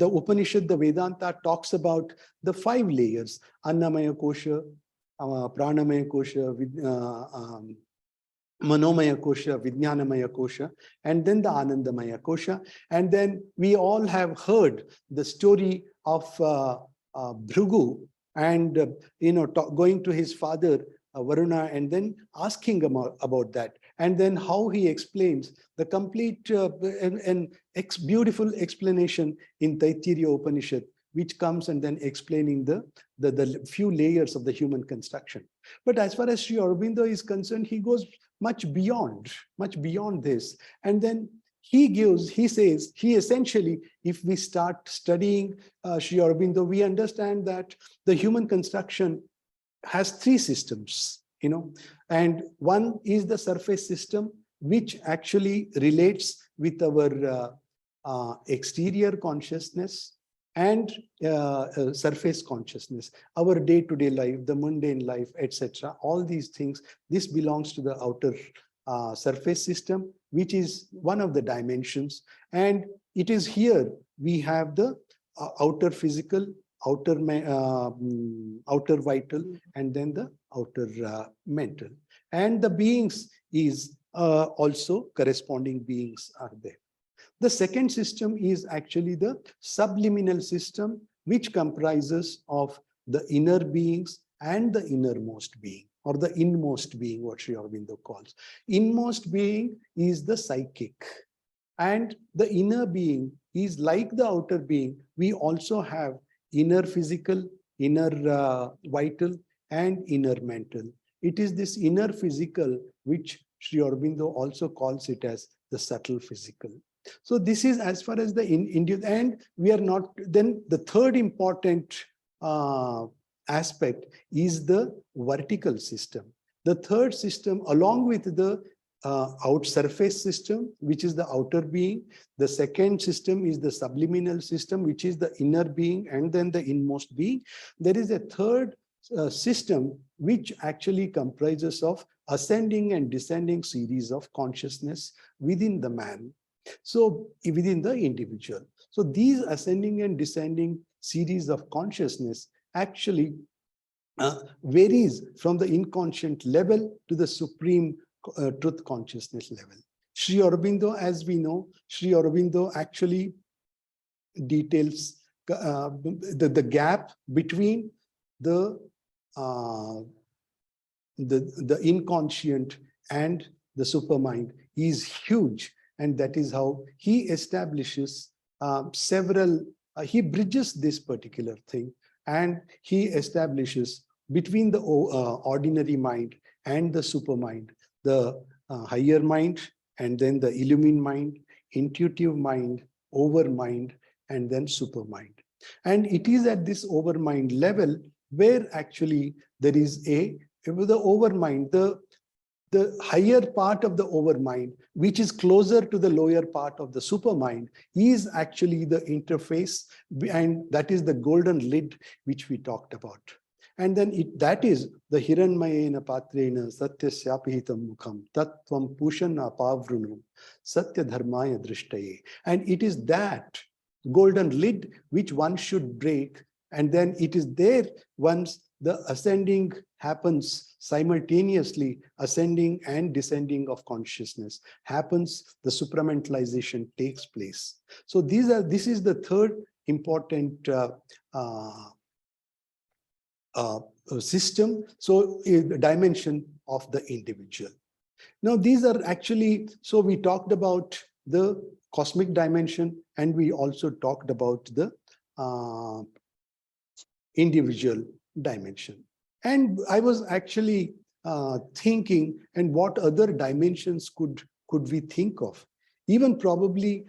Upanishad, the Vedanta talks about the 5 layers: Annamaya Kosha, Pranamaya Kosha, Manomaya Kosha, Vijnanamaya Kosha, and then the Anandamaya Kosha. And then we all have heard the story of Bhrigu and going to his father Varuna and then asking him about that, and then how he explains the complete beautiful explanation in Taittiriya Upanishad, which comes and then explaining the few layers of the human construction. But as far as Sri Aurobindo is concerned, he goes much beyond this. And then he says, essentially, if we start studying Sri Aurobindo, we understand that the human construction has 3 systems, and one is the surface system, which actually relates with our exterior consciousness and surface consciousness, our day-to-day life, the mundane life, etc. All these things, this belongs to the outer surface system, which is one of the dimensions. And it is here we have the outer physical, outer vital, and then the outer mental. And the beings is also corresponding beings are there. The second system is actually the subliminal system, which comprises of the inner beings and the innermost being, or the inmost being, what Sri Aurobindo calls. Inmost being is the psychic, and the inner being is like the outer being. We also have inner physical, inner vital, and inner mental. It is this inner physical which Sri Aurobindo also calls it as the subtle physical. So this is as far as the Indian, and we are not, then the third important aspect is the vertical system. The third system, along with the out surface system, which is the outer being. The second system is the subliminal system, which is the inner being, and then the inmost being. There is a third system which actually comprises of ascending and descending series of consciousness within the man, so within the individual. So these ascending and descending series of consciousness actually varies from the inconscient level to the supreme truth consciousness level. Sri Aurobindo, as we know, Sri Aurobindo actually details the gap between the inconscient and the supermind is huge, and that is how he establishes several. He bridges this particular thing, and he establishes between the ordinary mind and the supermind, the higher mind, and then the illumined mind, intuitive mind, overmind, and then supermind. And it is at this overmind level where actually there is the overmind, the higher part of the overmind, which is closer to the lower part of the supermind, is actually the interface, and that is the golden lid which we talked about. And then that is the hiranmayena patrena satyasyapihitam mukham tattvam pushana pavrunu satya dharmaya drishtaye. And it is that golden lid which one should break, and then it is there once the ascending happens simultaneously, ascending and descending of consciousness happens, the supramentalization takes place. So this is the third important system, so the dimension of the individual. Now these are actually, so we talked about the cosmic dimension, and we also talked about the individual dimension. And I was actually thinking, and what other dimensions could we think of? Even probably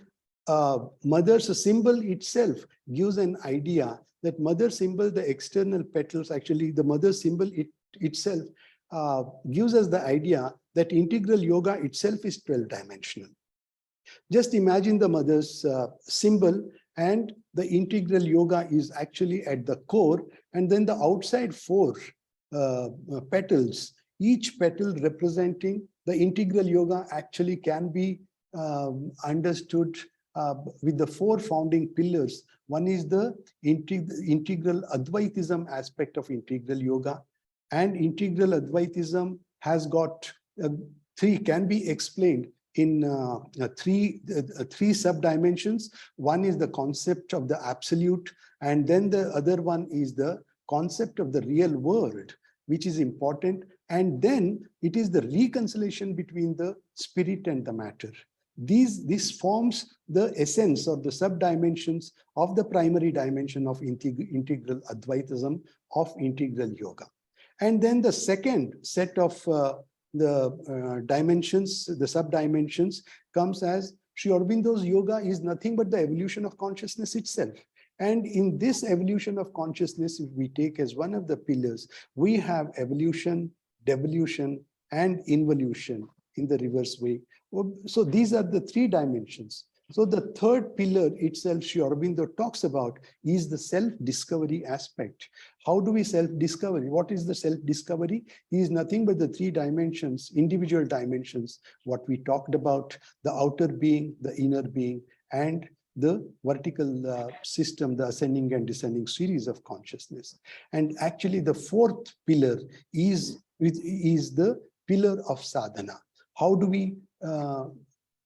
mother's symbol itself gives an idea that mother symbol, the external petals, actually the mother symbol itself gives us the idea that integral yoga itself is 12-dimensional. Just imagine the mother's symbol, and the integral yoga is actually at the core, and then the outside 4 petals, each petal representing the integral yoga, actually can be understood with the 4 founding pillars. One is the integral Advaitism aspect of integral yoga, and integral Advaitism has got 3, can be explained in 3 sub-dimensions. One is the concept of the absolute, and then the other one is the concept of the real world, which is important. And then it is the reconciliation between the spirit and the matter. This forms the essence or the sub-dimensions of the primary dimension of integral Advaitism, of integral yoga. And then the second set of the dimensions, the sub-dimensions, comes as Sri Aurobindo's yoga is nothing but the evolution of consciousness itself. And in this evolution of consciousness, if we take as one of the pillars, we have evolution, devolution, and involution in the reverse way. So these are the 3 dimensions. So the third pillar itself, Sri Aurobindo talks about, is the self-discovery aspect. How do we self-discover? What is the self-discovery? Is nothing but the 3 dimensions, individual dimensions, what we talked about, the outer being, the inner being, and the vertical system, the ascending and descending series of consciousness. And actually the 4th pillar is the pillar of sadhana. How do we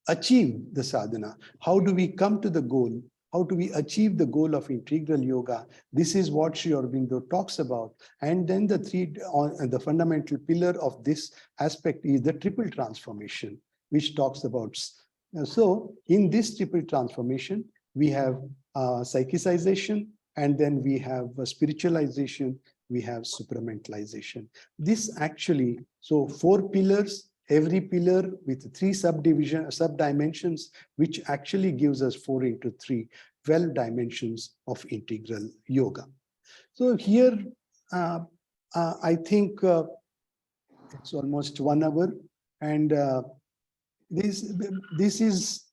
achieve the sadhana? How do we come to the goal? How do we achieve the goal of integral yoga? This is what Sri Aurobindo talks about. And then the fundamental pillar of this aspect is the triple transformation, which talks about. So in this triple transformation, we have psychicization, and then we have spiritualization, we have supramentalization. This actually, so 4 pillars, every pillar with 3 sub-dimensions, which actually gives us 4 into 3, 12 dimensions of integral yoga. So here, I think it's almost 1 hour, and this is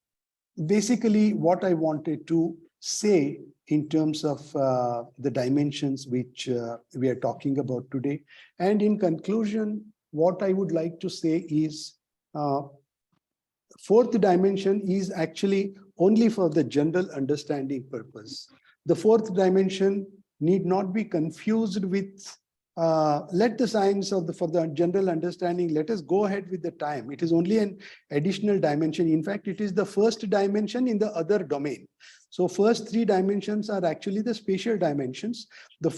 basically what I wanted to say in terms of the dimensions which we are talking about today. And in conclusion, what I would like to say is 4th dimension is actually only for the general understanding purpose. The 4th dimension need not be confused with let the science for the general understanding, let us go ahead with the time. It is only an additional dimension. In fact, it is the first dimension in the other domain. So first 3 dimensions are actually the spatial dimensions. The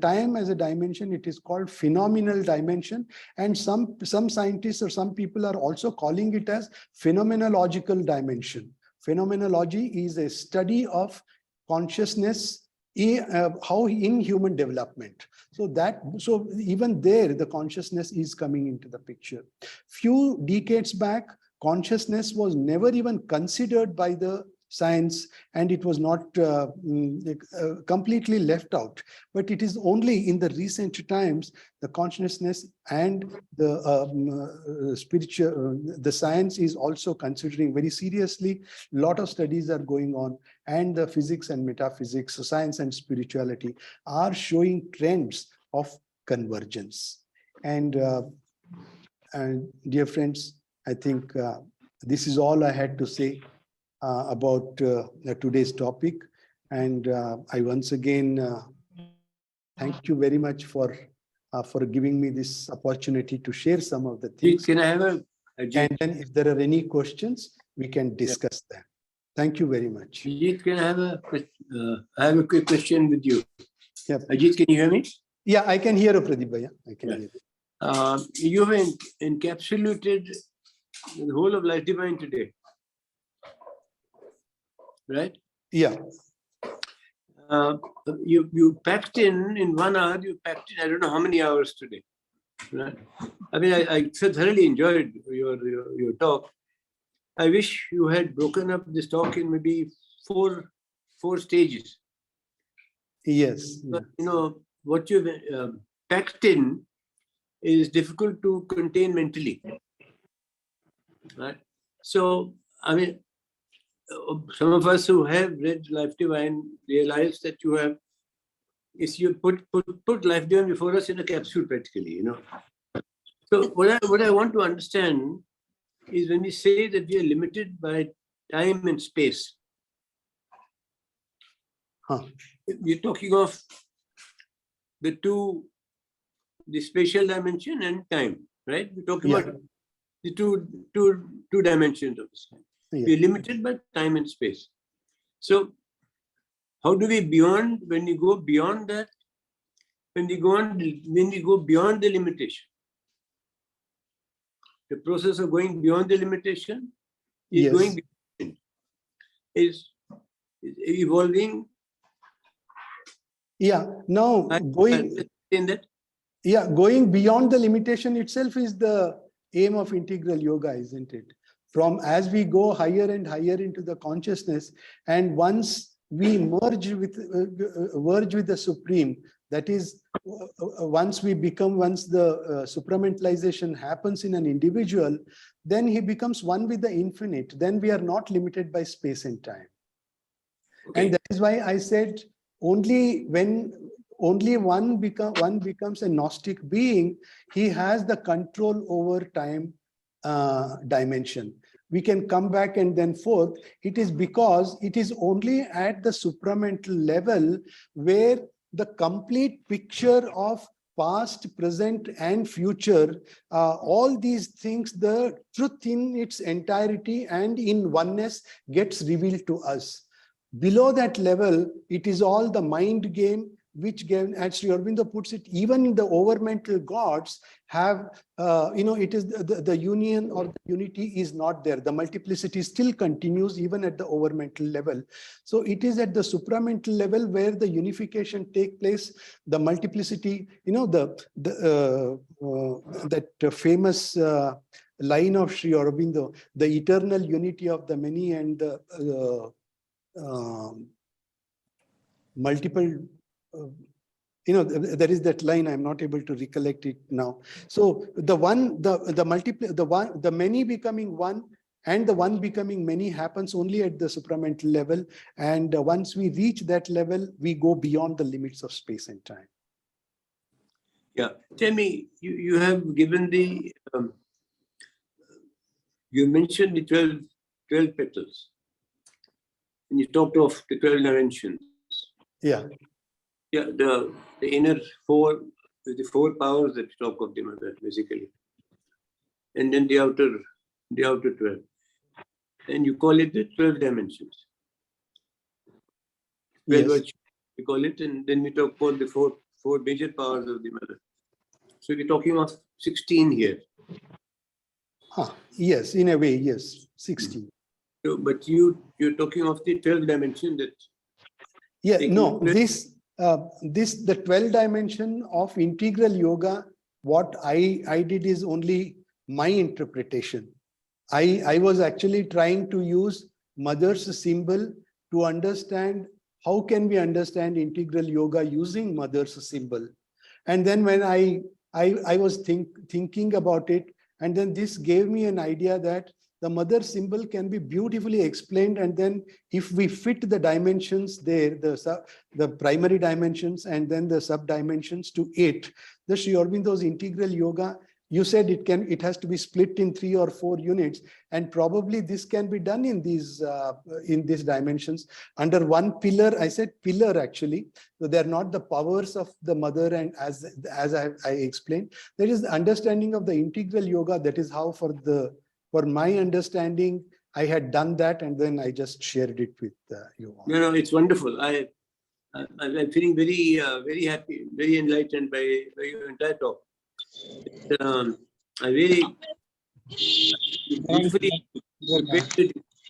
time as a dimension, it is called phenomenal dimension. And some scientists or some people are also calling it as phenomenological dimension. Phenomenology is a study of consciousness how in human development. So even there, the consciousness is coming into the picture. Few decades back, consciousness was never even considered by the science, and it was not completely left out. But it is only in the recent times the consciousness and the spiritual, the science is also considering very seriously. A lot of studies are going on, and the physics and metaphysics, so science and spirituality are showing trends of convergence. And dear friends, I think this is all I had to say about today's topic. And I once again thank you very much for giving me this opportunity to share some of the things. Can I have a and then if there are any questions, we can discuss them. Thank you very much. Ajit, can I have I have a quick question with you. Yeah. Ajit, can you hear me? Yeah, I can hear you, Pradeep Bhaiya. I can hear you. You have encapsulated the whole of Life Divine today, right? Yeah. You packed in 1 hour. You packed in I don't know how many hours today, right? I mean, I thoroughly enjoyed your talk. I wish you had broken up this talk in maybe four stages. Yes. But you know what you've packed in is difficult to contain mentally, right? So I mean, some of us who have read Life Divine realize that you have, if you put Life Divine before us in a capsule practically, you know. So what I want to understand is when we say that we are limited by time and space. We're talking of the spatial dimension and time, right? We're talking about the two dimensions of this time. Yeah. We're limited by time and space. So how do we when we go beyond that, when we go beyond the limitation, the process of going beyond the limitation is going beyond, is evolving. Yeah. Now going in that. Yeah, going beyond the limitation itself is the aim of integral yoga, isn't it? From as we go higher and higher into the consciousness, and once we merge with the Supreme, that is, once the supramentalization happens in an individual, then he becomes one with the infinite. Then we are not limited by space and time. Okay. And that is why I said only one becomes a Gnostic being, he has the control over time dimension. We can come back and then forth. It is because it is only at the supramental level where the complete picture of past, present, and future, all these things, the truth in its entirety and in oneness gets revealed to us. Below that level, it is all the mind game, which, as Sri Aurobindo puts it, even the overmental gods have, it is the union or the unity is not there. The multiplicity still continues even at the overmental level. So it is at the supramental level where the unification takes place. The multiplicity, that famous line of Sri Aurobindo, the eternal unity of the many and the multiple. There is that line. I'm not able to recollect it now. So the many becoming one and the one becoming many happens only at the supramental level. And once we reach that level, we go beyond the limits of space and time. Yeah. Tell me, you have given the, you mentioned the 12 petals. And you talked of the 12 dimensions. Yeah. Yeah, the inner four, the 4 powers that you talk of the mother, basically. And then the outer 12. And you call it the 12 dimensions. 12 virtues, we call it, and then we talk about the four major powers of the mother. So we're talking of 16 here. Yes, in a way, yes, 16. So, but you're talking of the 12 dimension that Yeah, Taking no, it- the 12 dimension of integral yoga, what I did is only my interpretation. I was actually trying to use mother's symbol to understand how can we understand integral yoga using mother's symbol. And then when I was thinking about it, and then this gave me an idea that the mother symbol can be beautifully explained. And then if we fit the dimensions there, the primary dimensions and then the sub dimensions to it, the Sri Aurobindo's integral yoga, you said it has to be split in 3 or 4 units, and probably this can be done in these dimensions under one pillar. I said pillar actually, so they're not the powers of the mother, and as I explained, there is the understanding of the integral yoga. That is how for my understanding, I had done that, and then I just shared it with you all. No, it's wonderful. I'm feeling very, very happy, very enlightened by your entire talk. I really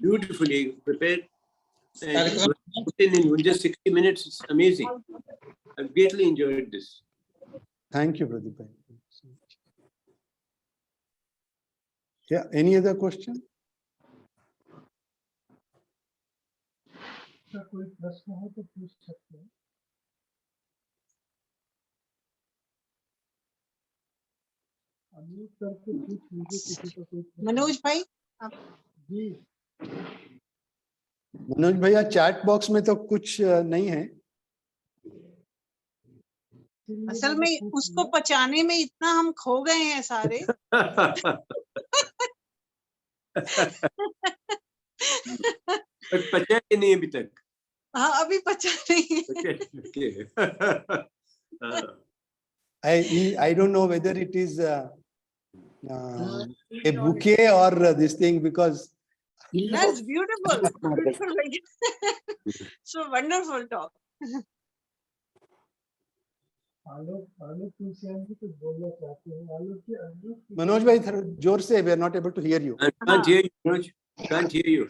beautifully prepared, and put in just 60 minutes. It's amazing. I've greatly enjoyed this. Thank you, Pradeep. Yeah, any other question? कोई प्रश्न हो तो पूछ सकते हैं। Unmute करके पूछ लीजिए किसी को कोई प्रश्न। मनोज भाई आप जी मनोज भैया, चैट बॉक्स में तो कुछ नहीं है। असल में उसको पचाने में इतना हम खो गए हैं सारे। पचा के नहीं अभी तक। हाँ, अभी पचा नहीं है। Okay. I don't know whether it is a bouquet or this thing, because That's beautiful. Beautiful. So wonderful talk. आलोक तुलसियान जी कुछ बोलना चाहते हैं। आलोक जी अनम्यूट। मनोज भाई थोड़ा जोर से, we are not able to hear you. I can't hear you, Manoj. Can't hear you.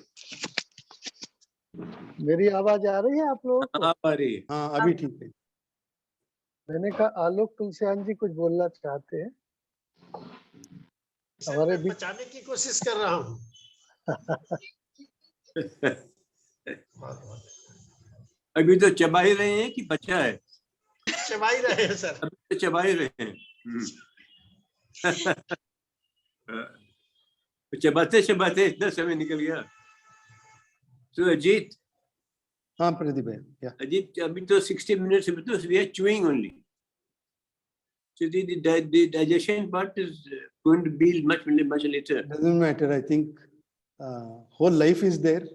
मेरी आवाज आ रही है आप लोगों को? आ रही है। हाँ, अभी ठीक है। मैंने कहा आलोक तुलसियान जी कुछ बोलना चाहते हैं। हमारे बीच बचाने की कोशिश कर रहा हूँ। अभी तो चबा ही रहे हैं कि बचा है? चबा ही रहे हैं सर। अभी तो चबा ही रहे हैं। चबाते चबाते इतना समय निकल गया। So Ajit. हाँ प्रदीप भाई, yeah. Ajit, अभी तो 60 minutes में तो we are chewing only. So the digestion part is going to be much later. Doesn't matter. I think whole life is there,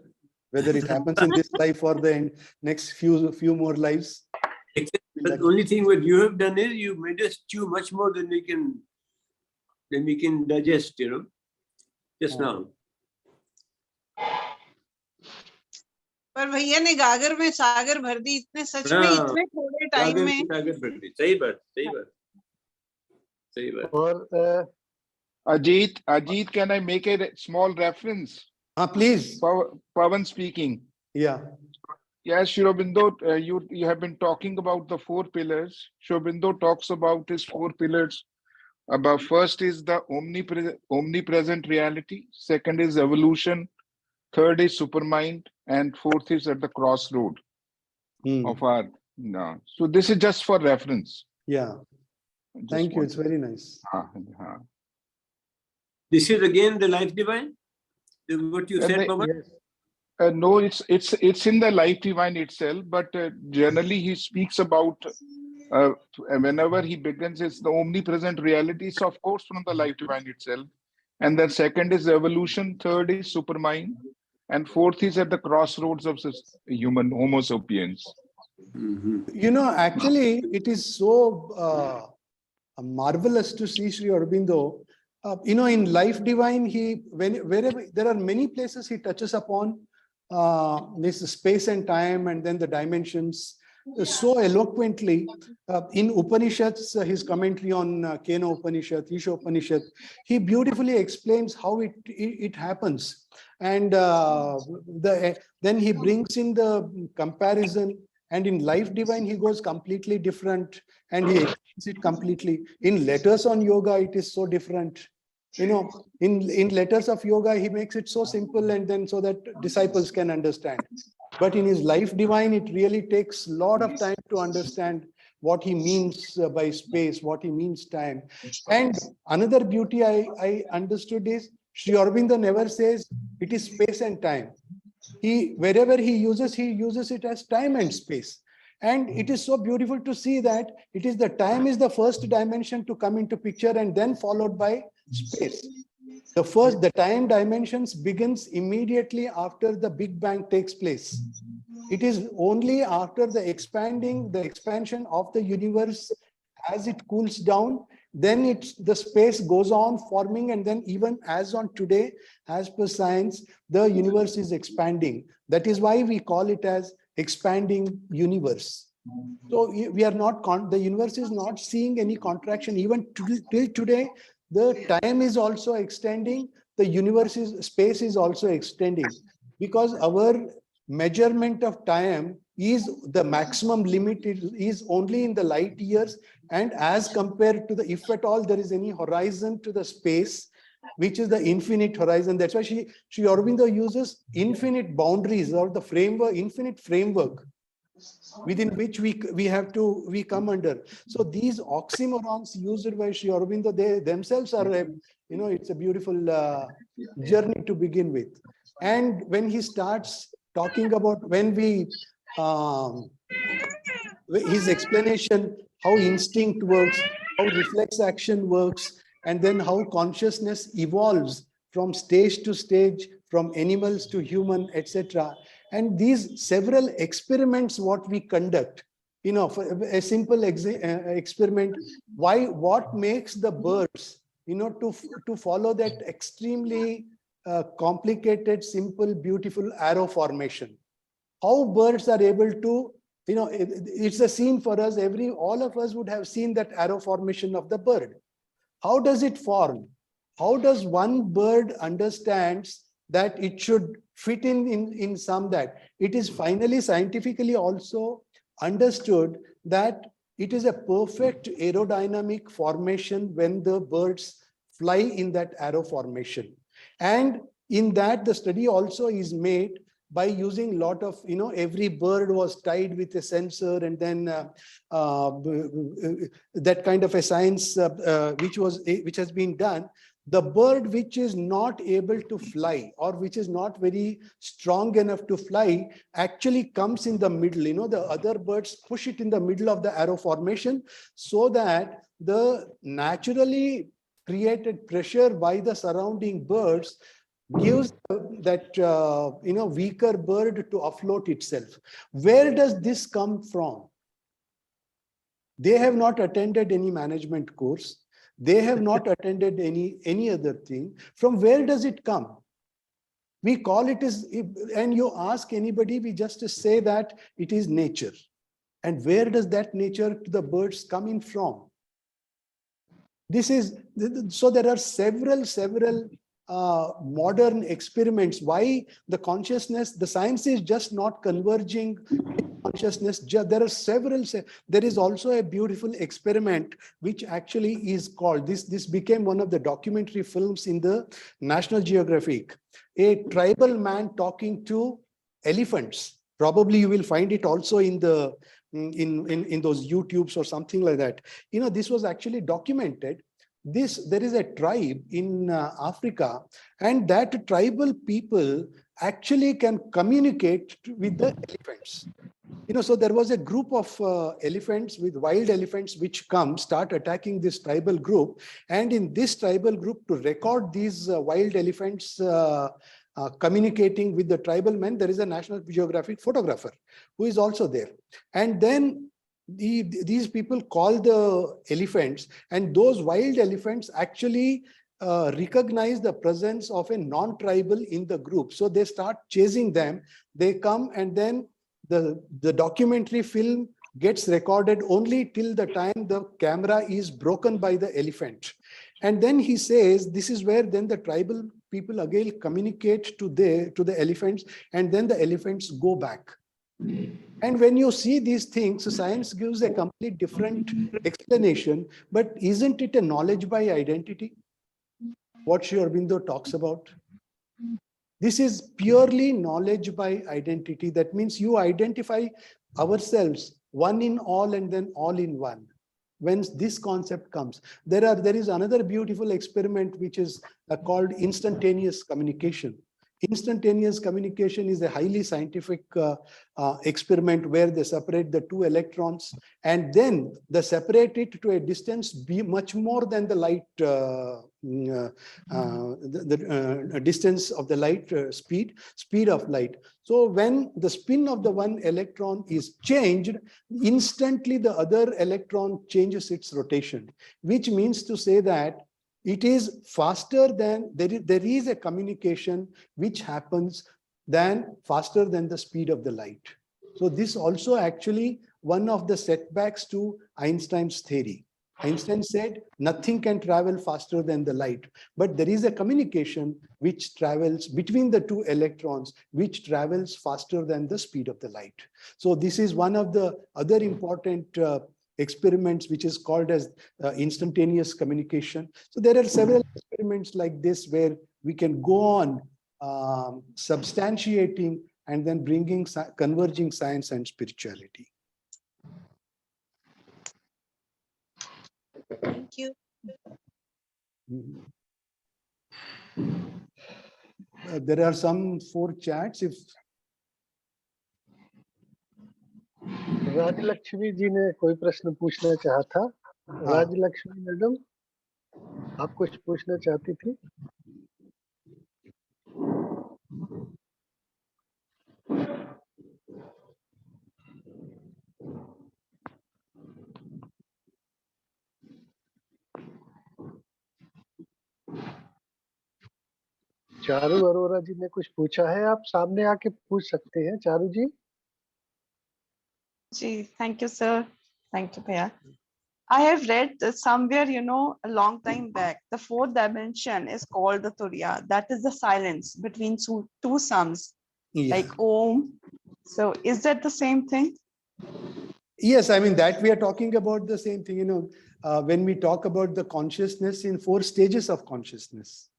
whether it happens in this life or the next few more lives. Except the only thing what you have done is you made us chew much more than we can digest, you know, just now. पर भैया ने गागर में सागर भर दी, इतने सच में इतने थोड़े टाइम में। सागर भर दी, सही बात। और Ajit, can I make a small reference? Please. Pawan speaking. Yeah. Yes, Sri Aurobindo, you have been talking about the 4 pillars. Sri Aurobindo talks about his 4 pillars. About first is the omnipresent reality. Second is evolution. Third is supermind, and fourth is at the crossroad of our. No. So this is just for reference. Yeah. Thank you. It's very nice. This is again the life divine. What you said, Pawan? yes. No, it's in the life divine itself, but generally he speaks about whenever he begins, it's the omnipresent realities, of course, from the life divine itself. And then second is evolution, third is supermind, and fourth is at the crossroads of human Homo sapiens. You know, actually, it is so marvelous to see Sri Aurobindo. You know, in Life Divine, wherever there are many places he touches upon this space and time, and then the dimensions so eloquently. In Upanishads, his commentary on Kena Upanishad, Isha Upanishad, he beautifully explains how it happens. And then he brings in the comparison And in Life Divine, he goes completely different and he explains it completely. In Letters on Yoga, it is so different. In Letters of Yoga, he makes it so simple and then so that disciples can understand. But in his Life Divine, it really takes a lot of time to understand what he means by space, what he means time. And another beauty I understood is Sri Aurobindo never says it is space and time. Wherever he uses it as time and space. And it is so beautiful to see that it is the time is the first dimension to come into picture and then followed by space. The time dimensions begins immediately after the Big Bang takes place. It is only after the expansion of the universe as it cools down, then the space goes on forming, and then even as on today, as per science, the universe is expanding. That is why we call it as expanding universe. So we are not, the universe is not seeing any contraction. Even till today, the time is also extending, the space is also extending, because our measurement of time is the maximum limit is only in the light years, and as compared to the, if at all there is any horizon to the space, which is the infinite horizon. That's why Sri Aurobindo uses infinite boundaries, or the framework, infinite framework within which we come under. So these oxymorons used by Sri Aurobindo, they themselves are it's a beautiful journey to begin with. And when he starts talking about, his explanation, how instinct works, how reflex action works, and then how consciousness evolves from stage to stage, from animals to human, etc. And these several experiments what we conduct, for a simple experiment, what makes the birds, to follow that extremely complicated, simple, beautiful arrow formation. How birds are able to, it's a scene for us, all of us would have seen that arrow formation of the bird. How does it form? How does one bird understands that it should fit in some that? It is finally scientifically also understood that it is a perfect aerodynamic formation when the birds fly in that arrow formation. And in that, the study also is made by using a lot of, every bird was tied with a sensor, and then that kind of a science which has been done. The bird which is not able to fly, or which is not very strong enough to fly, actually comes in the middle. The other birds push it in the middle of the arrow formation, so that the naturally created pressure by the surrounding birds gives that weaker bird to afloat itself. Where does this come from? They have not attended any management course. They have not attended any other thing. From where does it come? We call it as, and you ask anybody, we just say that it is nature. And where does that nature to the birds come in from? This is, so there are several modern experiments. Why the consciousness, the science is just not converging consciousness. There are several. There is also a beautiful experiment which actually is called, this became one of the documentary films in the National Geographic. A tribal man talking to elephants. Probably you will find it also in the in those YouTubes or something like that. This was actually documented. There is a tribe in Africa, and that tribal people actually can communicate with the elephants. So there was a group of elephants, with wild elephants, which start attacking this tribal group. And in this tribal group, to record these wild elephants communicating with the tribal men, there is a National Geographic photographer who is also there. And then these people call the elephants, and those wild elephants actually recognize the presence of a non-tribal in the group. So they start chasing them. They come, and then the documentary film gets recorded only till the time the camera is broken by the elephant. And then he says, this is where then the tribal people again communicate to the elephants, and then the elephants go back. And when you see these things, science gives a complete different explanation, but isn't it a knowledge by identity? What Sri Aurobindo talks about. This is purely knowledge by identity. That means you identify ourselves, one in all and then all in one. When this concept comes, there is another beautiful experiment which is called instantaneous communication. Instantaneous communication is a highly scientific experiment where they separate the two electrons and then they separate it to a distance be much more than the light, distance of the light speed of light. So when the spin of the one electron is changed, instantly the other electron changes its rotation, which means to say that it is faster than, there is a communication which happens faster than the speed of the light. So this also actually one of the setbacks to Einstein's theory. Einstein said nothing can travel faster than the light, but there is a communication which travels between the two electrons, which travels faster than the speed of the light. So this is one of the other important experiments which is called as instantaneous communication. So there are several experiments like this where we can go on substantiating and then converging science and spirituality. Thank you. There are some 4 chats. If Rajalakshmi जी ने कोई प्रश्न पूछना चाहा था। Rajalakshmi madam, आप कुछ पूछना चाहती थी? चारू अरोरा जी ने कुछ पूछा है, आप सामने आके पूछ सकते हैं। चारू जी। जी, thank you, sir. Thank you, Bhaiya. I have read somewhere, a long time back, the 4th dimension is called the Turiya. That is the silence between two sounds, like Om. So is that the same thing? Yes, I mean that we are talking about the same thing, when we talk about the consciousness in 4 stages of consciousness,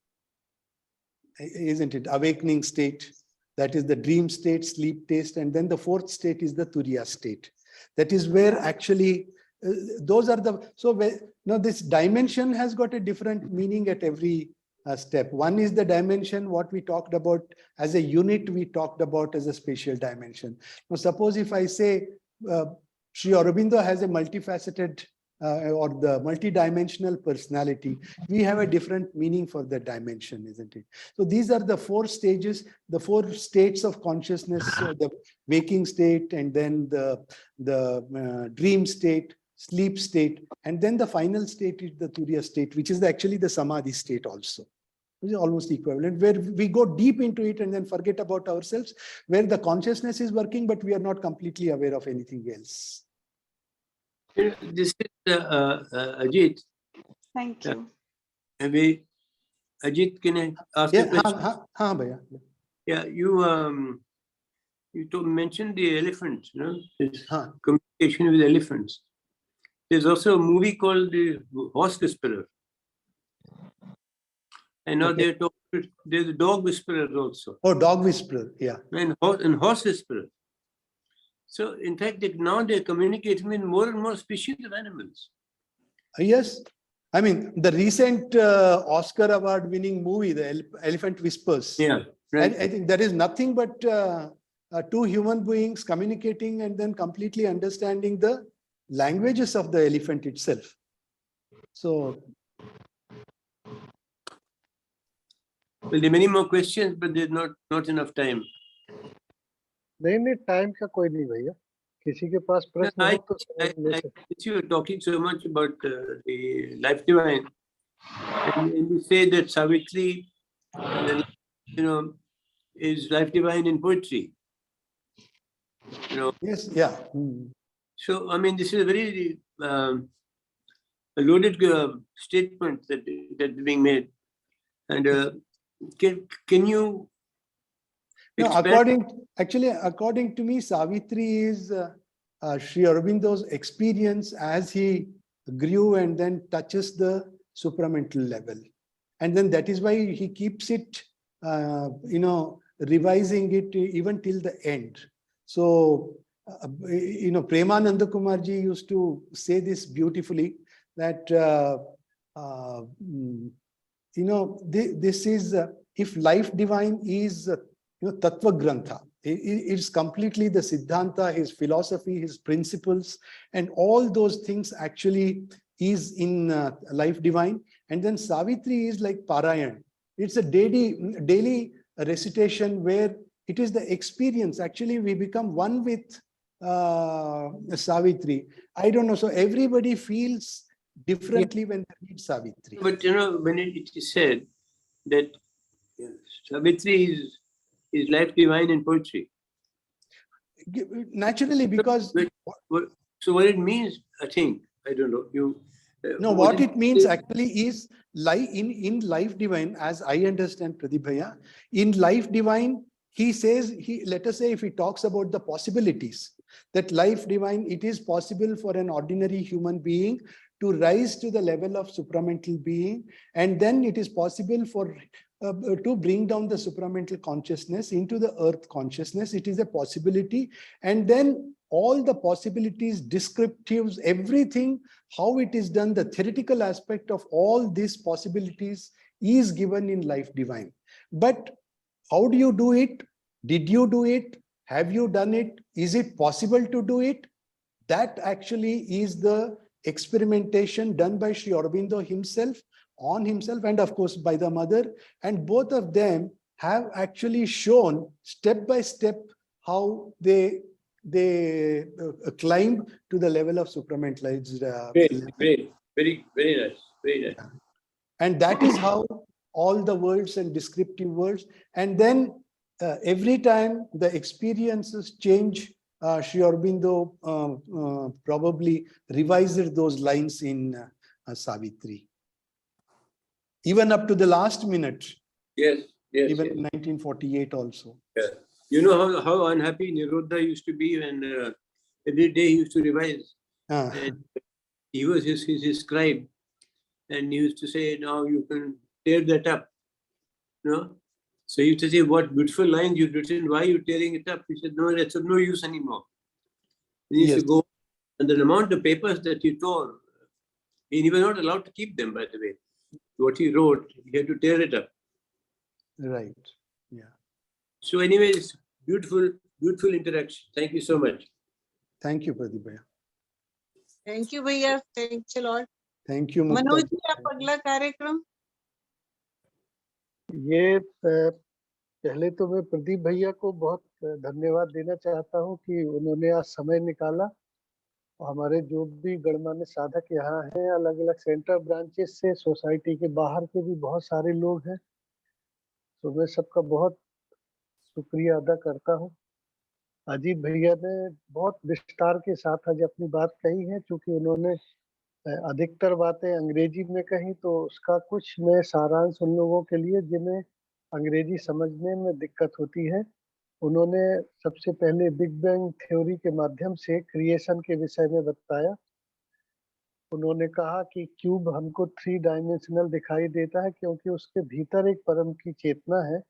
isn't it? Awakening state, that is the dream state, sleep state, and then the 4th state is the Turiya state. That is where actually those are the, so now this dimension has got a different meaning at every step. One is the dimension, what we talked about as a unit, we talked about as a spatial dimension. Now suppose if I say Sri Aurobindo has a multifaceted or the multidimensional personality, we have a different meaning for the dimension, isn't it? So these are the 4 stages, the 4 states of consciousness, the waking state, and then the dream state, sleep state, and then the final state is the Turiya state, which is actually the Samadhi state also. Which is almost equivalent, where we go deep into it and then forget about ourselves, where the consciousness is working, but we are not completely aware of anything else. This is Ajit. Thank you. Maybe Ajit, can I ask you a question? Yeah, you mentioned the elephants, this communication with elephants. There's also a movie called The Horse Whisperer. And now there's a dog whisperer also. Oh, dog whisperer, yeah. And horse whisperer. So in fact, now they're communicating with more and more species of animals. Yes. I mean, the recent Oscar award winning movie, The Elephant Whispers. Yeah. Right. I think there is nothing but 2 human beings communicating and then completely understanding the languages of the elephant itself. So. Well, there are many more questions, but there's not enough time. नहीं time का कोई नहीं भैया, किसी के पास प्रश्न हो तो you were talking so much about the life divine, and you say that Savitri, is life divine in poetry. Yes, yeah. So I mean, this is a very loaded statement that is being made, and can you? No, according to me, Savitri is Sri Aurobindo's experience as he grew and then touches the supramental level. And then that is why he keeps it, revising it even till the end. So, Premananda Kumarji used to say this beautifully, that, this is, if life divine is, Tattva Grantha, it's completely the Siddhanta, his philosophy, his principles, and all those things actually is in life divine. And then Savitri is like Parayan. It's a daily recitation where it is the experience. Actually, we become one with Savitri. I don't know. So everybody feels differently when they read Savitri. But when it is said that Savitri is life divine in poetry. Naturally, because So what it means, I think, I don't know. no, what it means actually is in life divine, as I understand Pradipaya, in life divine, he says, let us say if he talks about the possibilities, that life divine, it is possible for an ordinary human being to rise to the level of supramental being, and then it is possible for to bring down the supramental consciousness into the earth consciousness. It is a possibility, and then all the possibilities, descriptives, everything, how it is done, the theoretical aspect of all these possibilities is given in life divine. But how do you do it? Did you do it? Have you done it? Is it possible to do it? That actually is the experimentation done by Sri Aurobindo himself, on himself, and of course by the mother. And both of them have actually shown step by step how they climb to the level of supramentalized. Great. Very nice. Very nice. And that is how all the words and descriptive words. And then every time the experiences change, Sri Aurobindo probably revised those lines in Savitri. Even up to the last minute. Yes. Even in 1948 also. Yeah. You know how unhappy Nirodha used to be when every day he used to revise. And he was his scribe. And he used to say, now you can tear that up. So he used to say, what beautiful lines you've written, why are you tearing it up? He said, no, that's of no use anymore. He used to go, and the amount of papers that he tore, he was not allowed to keep them, by the way. What he wrote, he had to tear it up. Right. Yeah. So anyways, beautiful interaction. Thank you so much. Thank you, Pradeep Bhaiya. Thank you, Bhaiya. Thanks a lot. Thank you, Mukta. Manoj ji, आप अगला कार्यक्रम. ये पहले तो मैं प्रदीप भैया को बहुत धन्यवाद देना चाहता हूं कि उन्होंने आज समय निकाला. और हमारे जो भी गणमान्य साधक यहाँ हैं, अलग अलग सेंटर ब्रांचेस से, सोसाइटी के बाहर के भी बहुत सारे लोग हैं, तो मैं सबका बहुत शुक्रिया अदा करता हूं. अजीत भैया ने बहुत विस्तार के साथ आज अपनी बात कही है. चूंकि उन्होंने अधिकतर बातें अंग्रेजी में कही, तो उसका कुछ मैं सारांश उन लोगों के लिए जिन्हें अंग्रेजी समझने में दिक्कत होती है. उन्होंने सबसे पहले बिग बैंग थ्योरी के माध्यम से क्रिएशन के विषय में बताया. उन्होंने कहा कि क्यूब हमको 3 डायमेंशनल दिखाई देता है क्योंकि उसके भीतर एक परम की चेतना है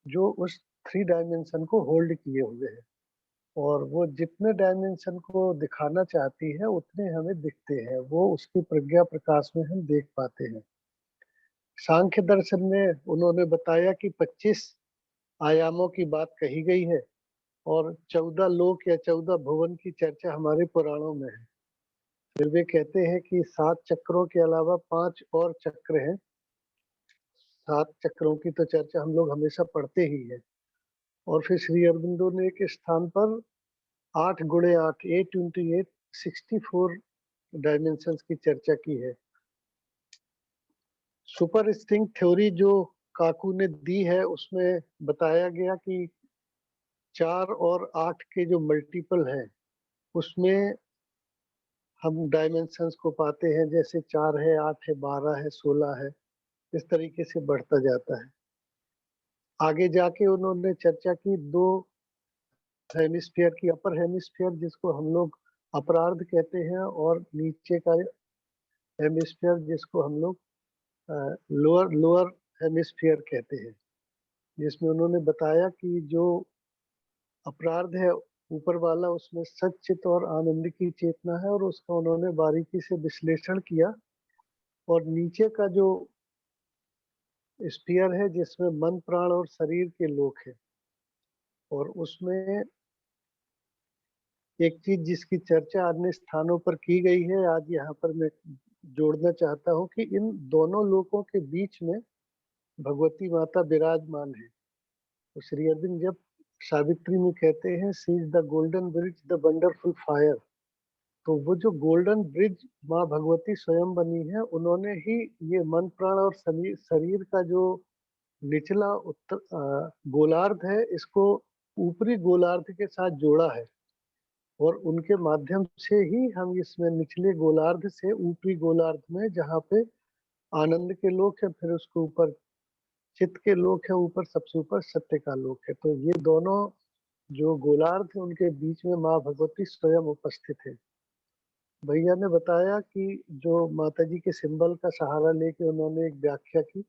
जो उस 3 डायमेंशन को होल्ड किए हुए है, और वो जितने डायमेंशन को दिखाना चाहती है उतने हमें दिखते हैं, वो उसकी प्रज्ञा प्रकाश में हम देख पाते हैं. सांख्य दर्शन में उन्होंने बताया कि 25 आयामों की बात कही गई है और 14 लोक या 14 भुवन की चर्चा हमारे पुराणों में है. फिर वे कहते हैं कि 7 चक्रों के अलावा 5 और चक्र हैं. 7 चक्रों की तो चर्चा हम लोग हमेशा पढ़ते ही है. और फिर श्री अरविंदो ने एक स्थान पर 8 गुणे 8 8 into 8 64 डायमेंशंस की चर्चा की है. सुपर स्ट्रिंग थ्योरी जो काकू ने दी है, उसमें बताया गया कि 4 और 8 के जो मल्टीपल हैं उसमें हम डायमेंशंस को पाते हैं. जैसे 4 है, 8 है, 12 है, 16 है, इस तरीके से बढ़ता जाता है. आगे जाके उन्होंने चर्चा की दो हेमिस्फीयर की, अपर हेमिस्फीयर जिसको हम लोग अपरार्ध कहते हैं और नीचे का हेमिस्फीयर जिसको हम लोग लोअर लोअर हेमिस्फीयर कहते हैं, जिसमें उन्होंने बताया कि जो अपराध है ऊपर वाला उसमें सच्चित और आनंद की चेतना है और उसका उन्होंने बारीकी से विश्लेषण किया। और नीचे का जो स्फीयर है जिसमें मन प्राण और शरीर के लोक है, और उसमें एक चीज जिसकी चर्चा अन्य स्थानों पर की गई है, आज यहाँ पर मैं जोड़ना चाहता हूँ कि इन दोनों लोकों के बीच में भगवती माता विराजमान है। तो श्री अरविंद जब सावित्री में कहते हैं she is the golden bridge the wonderful fire, तो वो जो गोल्डन ब्रिज माँ भगवती स्वयं बनी है, उन्होंने ही ये मन प्राण और शरीर का जो निचला गोलार्ध है इसको ऊपरी गोलार्ध के साथ जोड़ा है, और उनके माध्यम से ही हम इसमें निचले गोलार्ध से ऊपरी गोलार्ध में जहाँ पे आनंद के लोक है, फिर उसके ऊपर चित्त के लोक है, ऊपर सबसे ऊपर सत्य का लोक है। तो ये दोनों जो गोलार्ध है उनके बीच में माँ भगवती स्वयं उपस्थित है। भैया ने बताया कि जो माता जी के सिंबल का सहारा लेके उन्होंने एक व्याख्या की,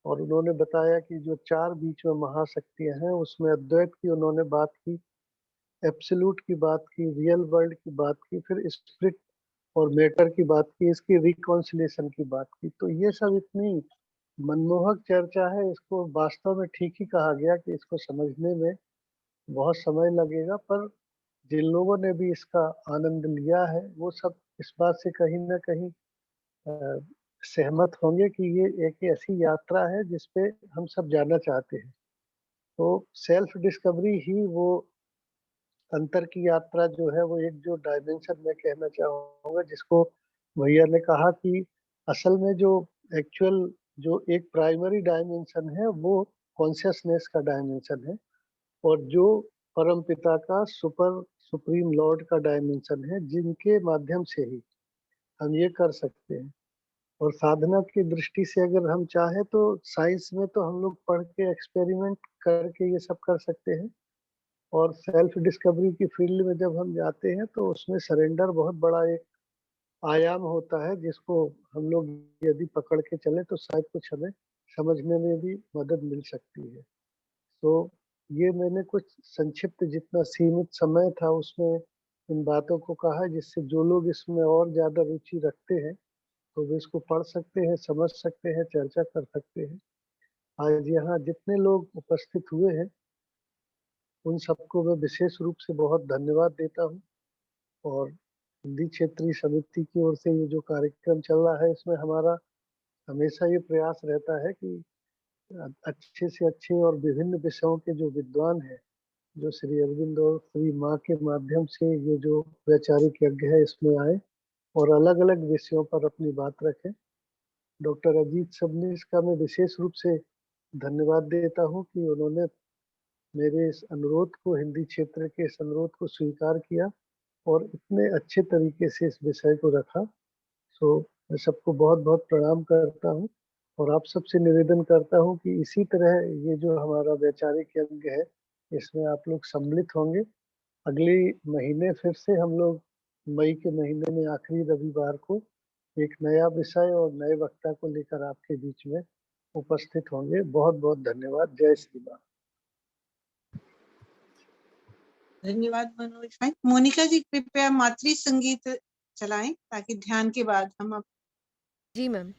और उन्होंने बताया कि जो चार बीच में महाशक्तियां हैं उसमें अद्वैत की उन्होंने बात की, एब्सोल्यूट की बात की, रियल वर्ल्ड की बात की, फिर स्पिरिट और मैटर की बात की, इसकी रिकॉन्सिलेशन की बात की। तो ये सब इतनी मनमोहक चर्चा है, इसको वास्तव में ठीक ही कहा गया कि इसको समझने में बहुत समय लगेगा, पर जिन लोगों ने भी इसका आनंद लिया है वो सब इस बात से कहीं ना कहीं सहमत होंगे कि ये एक ऐसी यात्रा है जिसपे हम सब जाना चाहते हैं। तो सेल्फ डिस्कवरी ही वो अंतर की यात्रा जो है, वो एक जो डायमेंशन मैं कहना चाहूंगा जिसको भैया ने कहा कि असल में जो एक्चुअल जो एक प्राइमरी डायमेंशन है वो कॉन्शियसनेस का डायमेंशन है, और जो परम पिता का सुप्रीम लॉर्ड का डायमेंशन है, जिनके माध्यम से ही हम ये कर सकते हैं। और साधना की दृष्टि से अगर हम चाहें तो साइंस में तो हम लोग पढ़ के एक्सपेरिमेंट करके ये सब कर सकते हैं, और सेल्फ डिस्कवरी की फील्ड में जब हम जाते हैं तो उसमें सरेंडर बहुत बड़ा एक आयाम होता है, जिसको हम लोग यदि पकड़ के चले तो शायद कुछ हमें समझने में भी मदद मिल सकती है। तो ये मैंने कुछ संक्षिप्त जितना सीमित समय था उसमें इन बातों को कहा, जिससे जो लोग इसमें और ज्यादा रुचि रखते हैं तो वे इसको पढ़ सकते हैं, समझ सकते हैं, चर्चा कर सकते हैं। आज यहाँ जितने लोग उपस्थित हुए हैं उन सबको मैं विशेष रूप से बहुत धन्यवाद देता हूँ, और हिंदी क्षेत्रीय समिति की ओर से ये जो कार्यक्रम चल रहा है इसमें हमारा हमेशा ये प्रयास रहता है कि अच्छे से अच्छे और विभिन्न विषयों के जो विद्वान हैं, जो श्री अरविंद और श्री माँ के माध्यम से ये जो वैचारिक यज्ञ है इसमें आए और अलग अलग विषयों पर अपनी बात रखें। डॉक्टर अजीत सबनीस का मैं विशेष रूप से धन्यवाद देता हूँ कि उन्होंने मेरे इस अनुरोध को, हिंदी क्षेत्र के इस अनुरोध को स्वीकार किया और इतने अच्छे तरीके से इस विषय को रखा। सो मैं सबको बहुत बहुत प्रणाम करता हूँ, और आप सबसे निवेदन करता हूँ कि इसी तरह ये जो हमारा वैचारिक यज्ञ है इसमें आप लोग सम्मिलित होंगे। अगले महीने फिर से हम लोग मई के महीने में आखिरी रविवार को एक नया विषय और नए वक्ता को लेकर आपके बीच में उपस्थित होंगे। बहुत बहुत धन्यवाद। जय श्री राम। धन्यवाद मनोज भाई। मोनिका जी कृपया मातृ संगीत चलाएं ताकि ध्यान के बाद हम जी मैम।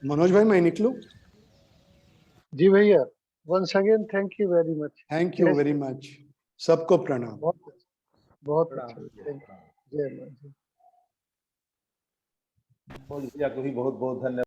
मनोज भाई, मैं निकलूं? जी भैया, once again thank you very much. Thank you very much. सबको प्रणाम। बहुत अच्छा, थैंक यू। जय मां। भैया को भी बहुत बहुत धन्यवाद।